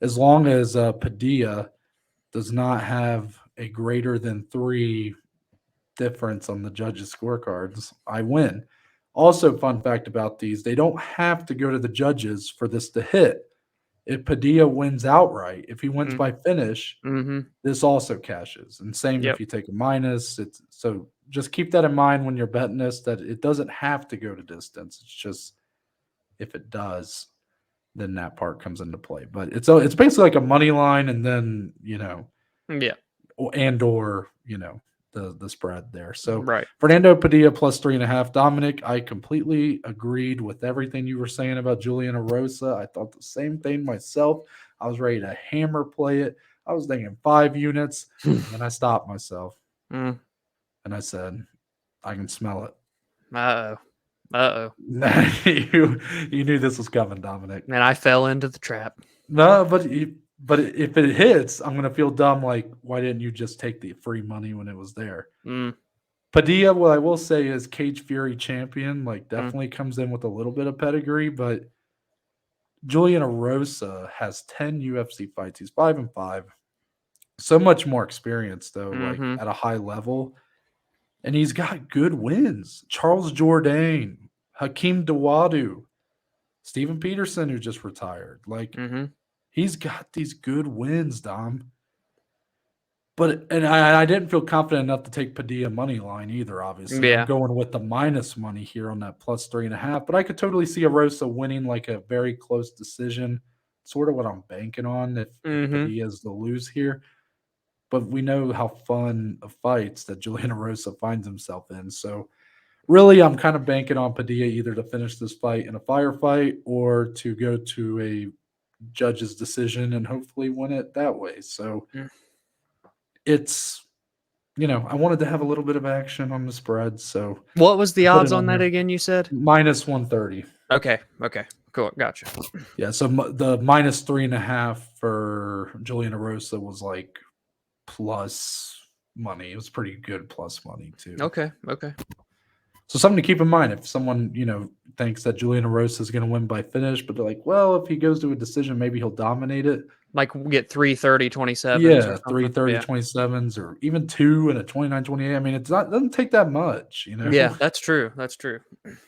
[SPEAKER 1] as long as Padilla does not have a greater than 3 difference on the judges' scorecards, I win. Also, fun fact about these, they don't have to go to the judges for this to hit. If Padilla wins outright, if he wins by finish, this also cashes. And same if you take a minus. So just keep that in mind when you're betting this, that it doesn't have to go to distance. It's just if it does, then that part comes into play. But it's basically like a money line, and then the spread there. So Fernando Padilla plus 3.5. Dominic, I completely agreed with everything you were saying about Julian Erosa. I thought the same thing myself. I was ready to hammer play it. I was thinking 5 units, and then I stopped myself. And I said, I can smell it.
[SPEAKER 2] Uh-oh.
[SPEAKER 1] You knew this was coming, Dominic.
[SPEAKER 2] And I fell into the trap.
[SPEAKER 1] No, but if it hits, I'm gonna feel dumb. Like, why didn't you just take the free money when it was there? Padilla, what I will say is Cage Fury champion. Like, definitely comes in with a little bit of pedigree, but Julian Erosa has 10 UFC fights. He's 5-5. So much more experience, though, like at a high level. And he's got good wins. Charles Jourdain, Hakeem Dawodu, Steven Peterson, who just retired. Like, he's got these good wins, Dom. But I didn't feel confident enough to take Padilla money line either, obviously. I'm going with the minus money here on that plus 3.5. But I could totally see Erosa winning like a very close decision. Sort of what I'm banking on if Padilla is the lose here. But we know how fun of fights that Julian Erosa finds himself in. So really, I'm kind of banking on Padilla either to finish this fight in a firefight or to go to a judge's decision and hopefully win it that way. So it's, I wanted to have a little bit of action on the spread. So
[SPEAKER 2] what was the odds on that again, you said?
[SPEAKER 1] Minus 130.
[SPEAKER 2] Okay. Cool. Gotcha.
[SPEAKER 1] Yeah, so the minus 3.5 for Julian Erosa was like plus money. It was pretty good plus money too.
[SPEAKER 2] Okay.
[SPEAKER 1] So something to keep in mind if someone, thinks that Julian Erosa is going to win by finish, but they're like, well, if he goes to a decision, maybe he'll dominate it.
[SPEAKER 2] Like get 330-27s.
[SPEAKER 1] Yeah, 330-27s or even 2 and a 29-28. I mean, it doesn't take that much,
[SPEAKER 2] Yeah, that's true.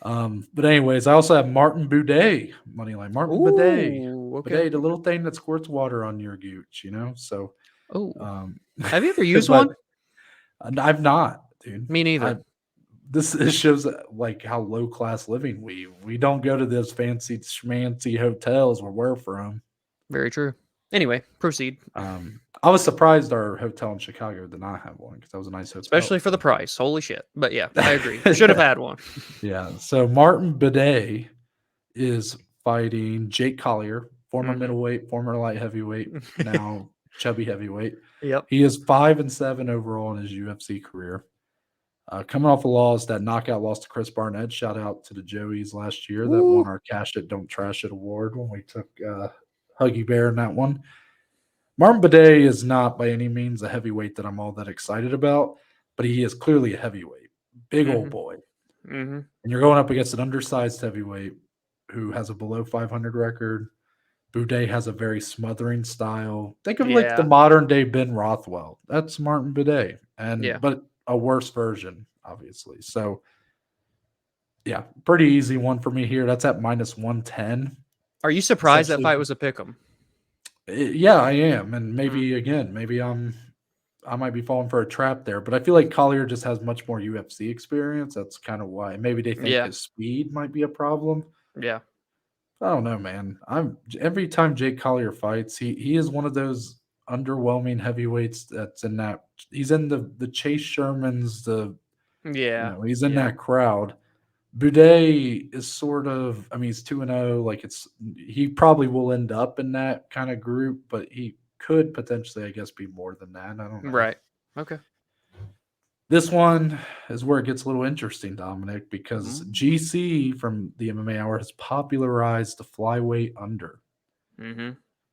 [SPEAKER 1] But anyways, I also have Martin Boudet money line. Martin Boudet.
[SPEAKER 2] Okay.
[SPEAKER 1] Boudet, the little thing that squirts water on your gooch, So
[SPEAKER 2] have you ever used one?
[SPEAKER 1] I've not, dude.
[SPEAKER 2] Me neither.
[SPEAKER 1] This shows like how low class living we don't go to those fancy schmancy hotels where we're from.
[SPEAKER 2] Very true. Anyway, proceed.
[SPEAKER 1] I was surprised our hotel in Chicago did not have one because that was a nice hotel,
[SPEAKER 2] especially for the price. Holy shit! But yeah, I agree. Should have had one.
[SPEAKER 1] Yeah. So Martin Boudet is fighting Jake Collier, former middleweight, former light heavyweight, now chubby heavyweight.
[SPEAKER 2] Yep.
[SPEAKER 1] He is 5-7 overall in his UFC career. Coming off a loss, that knockout loss to Chris Barnett. Shout out to the Joeys last year that won our Cash It, Don't Trash It award when we took Huggy Bear in that one. Martin Boudet is not by any means a heavyweight that I'm all that excited about, but he is clearly a heavyweight. Big old boy. And you're going up against an undersized heavyweight who has a below 500 record. Boudet has a very smothering style. Think of like the modern day Ben Rothwell. That's Martin Boudet. But a worse version, obviously. So, yeah, pretty easy one for me here. That's at minus 110.
[SPEAKER 2] Are you surprised that fight was a pick'em?
[SPEAKER 1] Yeah, I am. And maybe, again, maybe I'm I might be falling for a trap there, but I feel like Collier just has much more UFC experience. That's kind of why. Maybe they think
[SPEAKER 2] Yeah.
[SPEAKER 1] his speed might be a problem.
[SPEAKER 2] Yeah.
[SPEAKER 1] I don't know, man. Every time Jake Collier fights, he is one of those underwhelming heavyweights that's in that. He's in the Chase Shermans,
[SPEAKER 2] Yeah.
[SPEAKER 1] he's in
[SPEAKER 2] Yeah.
[SPEAKER 1] that crowd. Boudet is sort of, I mean, he's 2-0. Like he probably will end up in that kind of group, but he could potentially, I guess, be more than that. I don't know.
[SPEAKER 2] Right. Okay.
[SPEAKER 1] This one is where it gets a little interesting, Dominic, because GC from the MMA Hour has popularized the flyweight under.
[SPEAKER 2] Mm-hmm.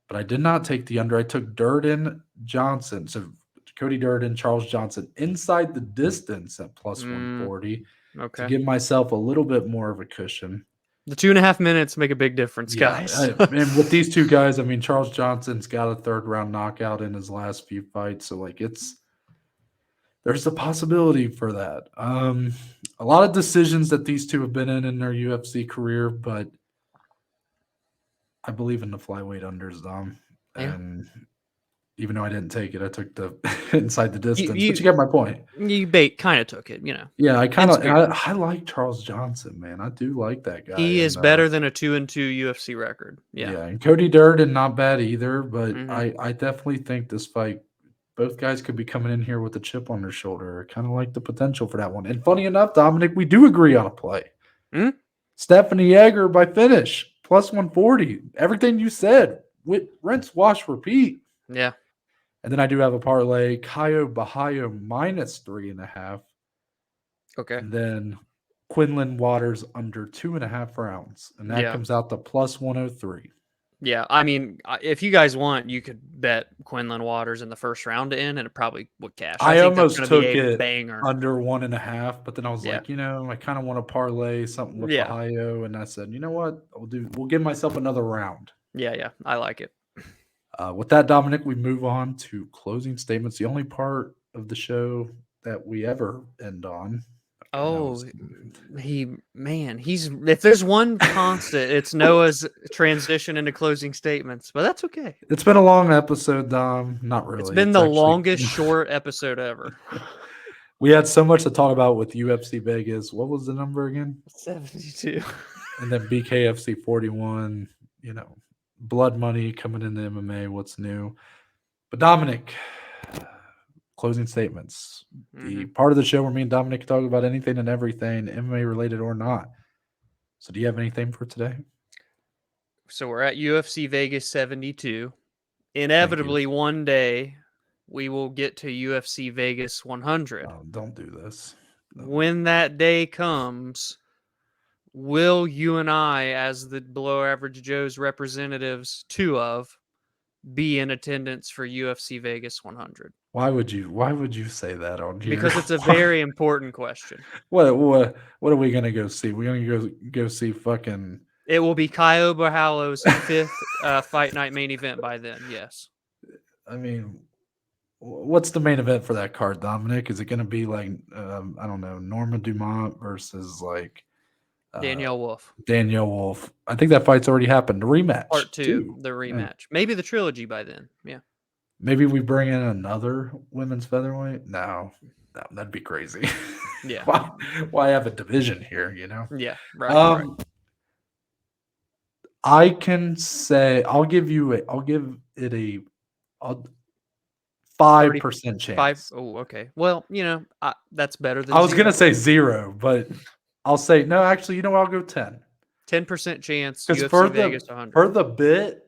[SPEAKER 1] But I did not take the under. I took Durden Johnson. So Cody Durden, Charles Johnson inside the distance at plus 140 to
[SPEAKER 2] Okay.
[SPEAKER 1] give myself a little bit more of a cushion.
[SPEAKER 2] The 2.5 minutes make a big difference, guys.
[SPEAKER 1] And with these two guys, I mean, Charles Johnson's got a 3rd-round knockout in his last few fights. So, like, there's a possibility for that. A lot of decisions that these two have been in their UFC career, but I believe in the flyweight unders, Dom.
[SPEAKER 2] Yeah.
[SPEAKER 1] And even though I didn't take it, I took the inside the distance. But
[SPEAKER 2] you
[SPEAKER 1] you get my point.
[SPEAKER 2] You kind of took it,
[SPEAKER 1] Yeah,
[SPEAKER 2] It's fair.
[SPEAKER 1] I like Charles Johnson, man. I do like that guy.
[SPEAKER 2] He is better than a 2-2 UFC record. Yeah.
[SPEAKER 1] And Cody Durden, not bad either, but
[SPEAKER 2] Mhm.
[SPEAKER 1] I definitely think this fight, both guys could be coming in here with a chip on their shoulder. I kind of like the potential for that one. And funny enough, Dominic, we do agree on a play.
[SPEAKER 2] Hmm?
[SPEAKER 1] Stephanie Yeager by finish, plus 140. Everything you said, with rinse, wash, repeat.
[SPEAKER 2] Yeah.
[SPEAKER 1] And then I do have a parlay, Caio Bahayo minus 3.5.
[SPEAKER 2] Okay.
[SPEAKER 1] And then Quinlan Waters under 2.5 rounds. And that comes out to plus 103.
[SPEAKER 2] Yeah, I mean, if you guys want, you could bet Quinlan Waters in the first round to end, and it probably would cash.
[SPEAKER 1] I
[SPEAKER 2] think
[SPEAKER 1] almost
[SPEAKER 2] that's gonna
[SPEAKER 1] took
[SPEAKER 2] be a
[SPEAKER 1] it
[SPEAKER 2] banger.
[SPEAKER 1] under 1.5, but then I was like, I kind of want to parlay something with Ohio, and I said, you know what, we'll give myself another round.
[SPEAKER 2] Yeah, I like it.
[SPEAKER 1] With that, Dominic, we move on to closing statements. The only part of the show that we ever end on.
[SPEAKER 2] Oh, he's if there's one constant, it's Noah's transition into closing statements, but that's okay.
[SPEAKER 1] It's been a long episode, Dom. Not really.
[SPEAKER 2] It's been the longest short episode ever.
[SPEAKER 1] We had so much to talk about with UFC Vegas. What was the number again?
[SPEAKER 2] 72.
[SPEAKER 1] And then BKFC 41, blood money coming into MMA, what's new. But Dominic, closing statements. The part of the show where me and Dominic can talk about anything and everything, MMA related or not. So do you have anything for today?
[SPEAKER 2] So we're at UFC Vegas 72. Inevitably, one day we will get to UFC Vegas 100.
[SPEAKER 1] Oh, don't do this.
[SPEAKER 2] When that day comes, will you and I, as the Below Average Joe's representatives, be in attendance for UFC Vegas 100?
[SPEAKER 1] Why would you say that on here?
[SPEAKER 2] Because it's a very important question.
[SPEAKER 1] What are we gonna go see? We're gonna go see fucking.
[SPEAKER 2] It will be Caio Borralho's 5th fight night main event by then. Yes.
[SPEAKER 1] I mean, what's the main event for that card, Dominic? Is it gonna be like I don't know, Norma Dumont versus like
[SPEAKER 2] Danielle Wolf?
[SPEAKER 1] Danielle Wolf. I think that fight's already happened. The rematch.
[SPEAKER 2] Part 2, the rematch. Maybe the trilogy by then. Yeah.
[SPEAKER 1] Maybe we bring in another women's featherweight. No, that'd be crazy.
[SPEAKER 2] Yeah.
[SPEAKER 1] Why have a division here?
[SPEAKER 2] Yeah. Right.
[SPEAKER 1] I can say I'll give it a 5% chance.
[SPEAKER 2] Oh, okay. Well, that's better than.
[SPEAKER 1] I was gonna say 0, but I'll say no. Actually, I'll go 10.
[SPEAKER 2] 10% chance.
[SPEAKER 1] Because
[SPEAKER 2] UFC Vegas 100.
[SPEAKER 1] For the bit.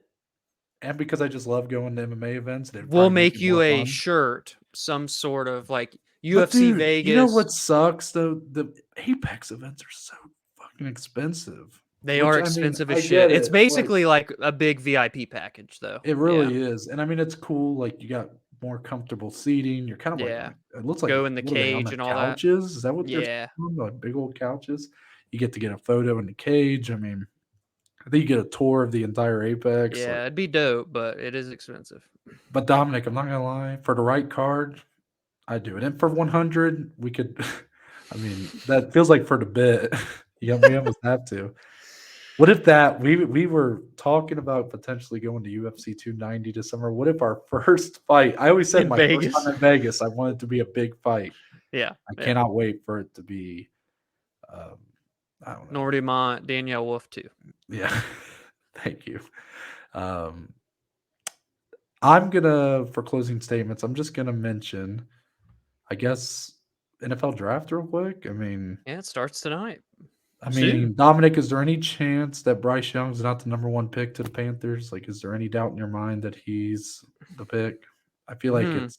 [SPEAKER 1] And because I just love going to MMA events,
[SPEAKER 2] we'll make you a shirt, some sort of like UFC Vegas.
[SPEAKER 1] You know what sucks though? The Apex events are so fucking expensive.
[SPEAKER 2] They are expensive as shit. It's basically like a big VIP package, though.
[SPEAKER 1] It really is, and I mean it's cool. Like you got more comfortable seating. You're kind of like it looks like
[SPEAKER 2] go in the cage and all
[SPEAKER 1] couches.
[SPEAKER 2] that.
[SPEAKER 1] Is that what they're like big old couches? You get to get a photo in the cage. I mean. I think you get a tour of the entire Apex.
[SPEAKER 2] Yeah, it'd be dope, but it is expensive.
[SPEAKER 1] But Dominic, I'm not gonna lie. For the right card, I do it. And for 100, we could. I mean, that feels like for the bit. We almost have to. What if that we were talking about potentially going to UFC 290 this summer? What if our first fight? I always said
[SPEAKER 2] In
[SPEAKER 1] my
[SPEAKER 2] Vegas?
[SPEAKER 1] first time in Vegas, I want it to be a big fight.
[SPEAKER 2] Yeah.
[SPEAKER 1] I
[SPEAKER 2] yeah.
[SPEAKER 1] cannot wait for it to be. I don't know.
[SPEAKER 2] Nor Dumont, Danielle Wolf too.
[SPEAKER 1] Yeah, thank you. I'm gonna for closing statements. I'm just gonna mention, I guess, NFL draft real quick.
[SPEAKER 2] Yeah, it starts tonight.
[SPEAKER 1] I
[SPEAKER 2] Soon.
[SPEAKER 1] mean, Dominic, is there any chance that Bryce Young's not the number one pick to the Panthers? Like, is there any doubt in your mind that he's the pick? I feel like it's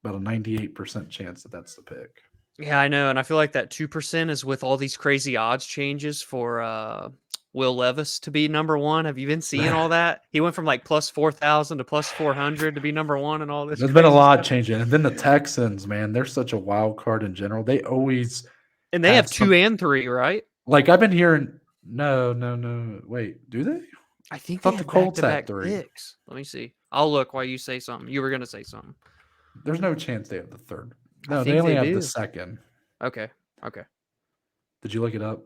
[SPEAKER 1] about a 98% chance that that's the pick.
[SPEAKER 2] Yeah, I know, and I feel like that 2% is with all these crazy odds changes for Will Levis to be number one. Have you been seeing all that? He went from like plus 4,000 to plus 400 to be number one, and all this.
[SPEAKER 1] There's been a lot
[SPEAKER 2] stuff.
[SPEAKER 1] changing, and then the Texans, man, they're such a wild card in general. They always
[SPEAKER 2] And they have 2 and 3, right?
[SPEAKER 1] Like I've been hearing. No. Wait, do they?
[SPEAKER 2] I think
[SPEAKER 1] thought
[SPEAKER 2] they
[SPEAKER 1] the
[SPEAKER 2] have
[SPEAKER 1] Colts had
[SPEAKER 2] back-to-back
[SPEAKER 1] 3.
[SPEAKER 2] picks. Let me see. I'll look while you say something. You were going to say something.
[SPEAKER 1] There's no chance they have the 3rd.
[SPEAKER 2] I
[SPEAKER 1] No,
[SPEAKER 2] think
[SPEAKER 1] they only
[SPEAKER 2] they
[SPEAKER 1] have
[SPEAKER 2] do.
[SPEAKER 1] the 2nd.
[SPEAKER 2] Okay.
[SPEAKER 1] Did you look it up?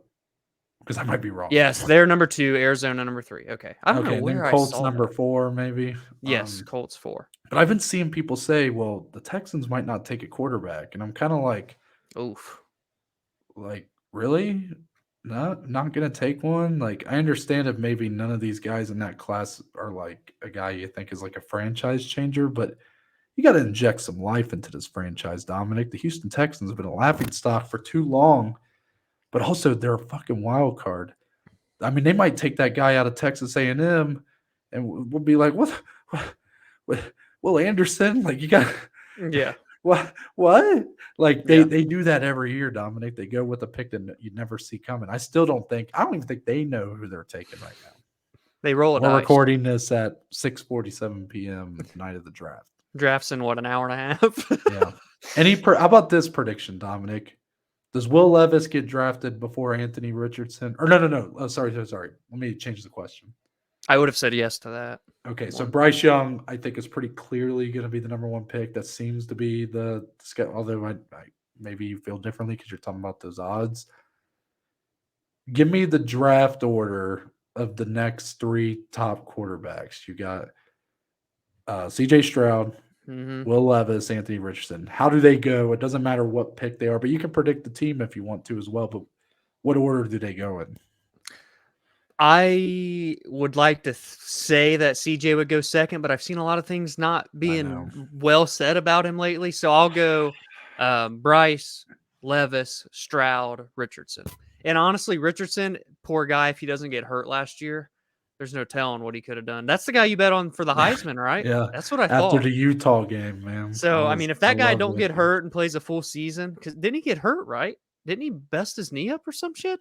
[SPEAKER 1] Because I might be wrong.
[SPEAKER 2] Yes, they're number 2, Arizona number 3. Okay. I don't know
[SPEAKER 1] and
[SPEAKER 2] where
[SPEAKER 1] then
[SPEAKER 2] I
[SPEAKER 1] Colts
[SPEAKER 2] saw
[SPEAKER 1] number
[SPEAKER 2] that.
[SPEAKER 1] 4, maybe.
[SPEAKER 2] Yes, Colts 4.
[SPEAKER 1] But I've been seeing people say, well, the Texans might not take a quarterback. And I'm kind of like,
[SPEAKER 2] Oof.
[SPEAKER 1] really? Not going to take one? Like, I understand if maybe none of these guys in that class are like a guy you think is like a franchise changer, but you got to inject some life into this franchise, Dominic. The Houston Texans have been a laughingstock for too long, but also they're a fucking wild card. I mean, they might take that guy out of Texas A&M, and we'll be like, what? Will Anderson? Like, you got
[SPEAKER 2] Yeah.
[SPEAKER 1] what? Like they do that every year, Dominic. They go with a pick that you never see coming. I don't even think they know who they're taking right now.
[SPEAKER 2] They roll it.
[SPEAKER 1] We're recording this at 6:47 p.m. night of the draft.
[SPEAKER 2] Draft's in what, an hour and a half?
[SPEAKER 1] Yeah. How about this prediction, Dominic? Does Will Levis get drafted before Anthony Richardson? Or no. Oh, sorry. Let me change the question.
[SPEAKER 2] I would have said yes to that.
[SPEAKER 1] Okay, so Bryce Young, I think, is pretty clearly going to be the number one pick. That seems to be the schedule. Although I maybe you feel differently because you're talking about those odds. Give me the draft order of the next 3 top quarterbacks. You got C.J. Stroud, Will Levis, Anthony Richardson. How do they go? It doesn't matter what pick they are, but you can predict the team if you want to as well. But what order do they go in?
[SPEAKER 2] I would like to say that CJ would go second, but I've seen a lot of things not being well said about him lately. So I'll go Bryce, Levis, Stroud, Richardson. And honestly, Richardson, poor guy, if he doesn't get hurt last year, there's no telling what he could have done. That's the guy you bet on for the Heisman, right?
[SPEAKER 1] Yeah.
[SPEAKER 2] That's what I thought.
[SPEAKER 1] After the Utah game, man.
[SPEAKER 2] So, I mean, if that guy don't get hurt and plays a full season, because didn't he get hurt, right? Didn't he bust his knee up or some shit?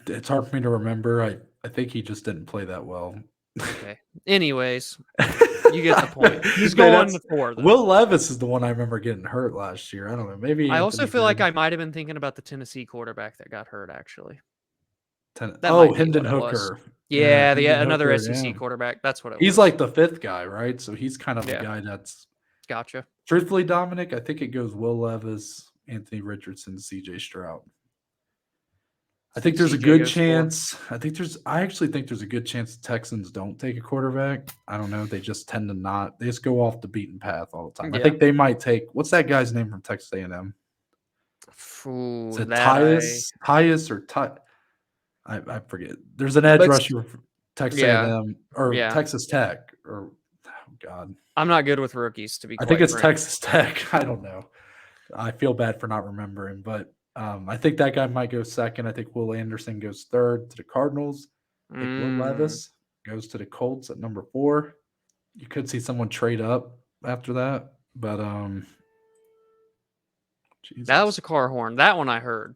[SPEAKER 1] It's hard for me to remember. I think he just didn't play that well.
[SPEAKER 2] Okay. Anyways, you get the point. He's going to 4. Though.
[SPEAKER 1] Will Levis is the one I remember getting hurt last year. I don't know. Maybe
[SPEAKER 2] I also feel like I might have been thinking about the Tennessee quarterback that got hurt. Actually,
[SPEAKER 1] Hendon Hooker.
[SPEAKER 2] Yeah, another SEC quarterback. That's what it was.
[SPEAKER 1] He's like the 5th guy, right? So he's kind of the guy that's.
[SPEAKER 2] Gotcha.
[SPEAKER 1] Truthfully, Dominic, I think it goes Will Levis, Anthony Richardson, C.J. Stroud. I think there's a good chance. I actually think there's a good chance the Texans don't take a quarterback. I don't know. They just tend to not. They just go off the beaten path all the time. Yeah. I think they might take. What's that guy's name from Texas A&M? Is it Tyus or Ty? I forget. There's an edge rusher from Texas A&M or Texas Tech or God.
[SPEAKER 2] I'm not good with rookies, to be quite
[SPEAKER 1] I think it's
[SPEAKER 2] frank.
[SPEAKER 1] Texas Tech. I don't know. I feel bad for not remembering, but I think that guy might go second. I think Will Anderson goes 3rd to the Cardinals. I think Will Levis goes to the Colts at number 4. You could see someone trade up after that, but
[SPEAKER 2] that was a car horn. That one I heard.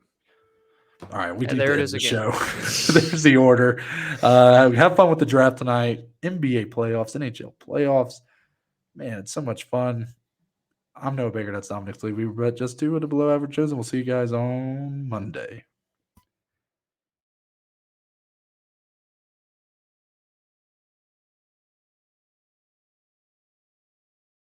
[SPEAKER 1] All right, we
[SPEAKER 2] there it is again.
[SPEAKER 1] Show. There's the order. Have fun with the draft tonight. NBA playoffs, NHL playoffs. Man, it's so much fun. I'm Noah Baker. That's Dominic Lee. We just do with the below average shows, and we'll see you guys on Monday.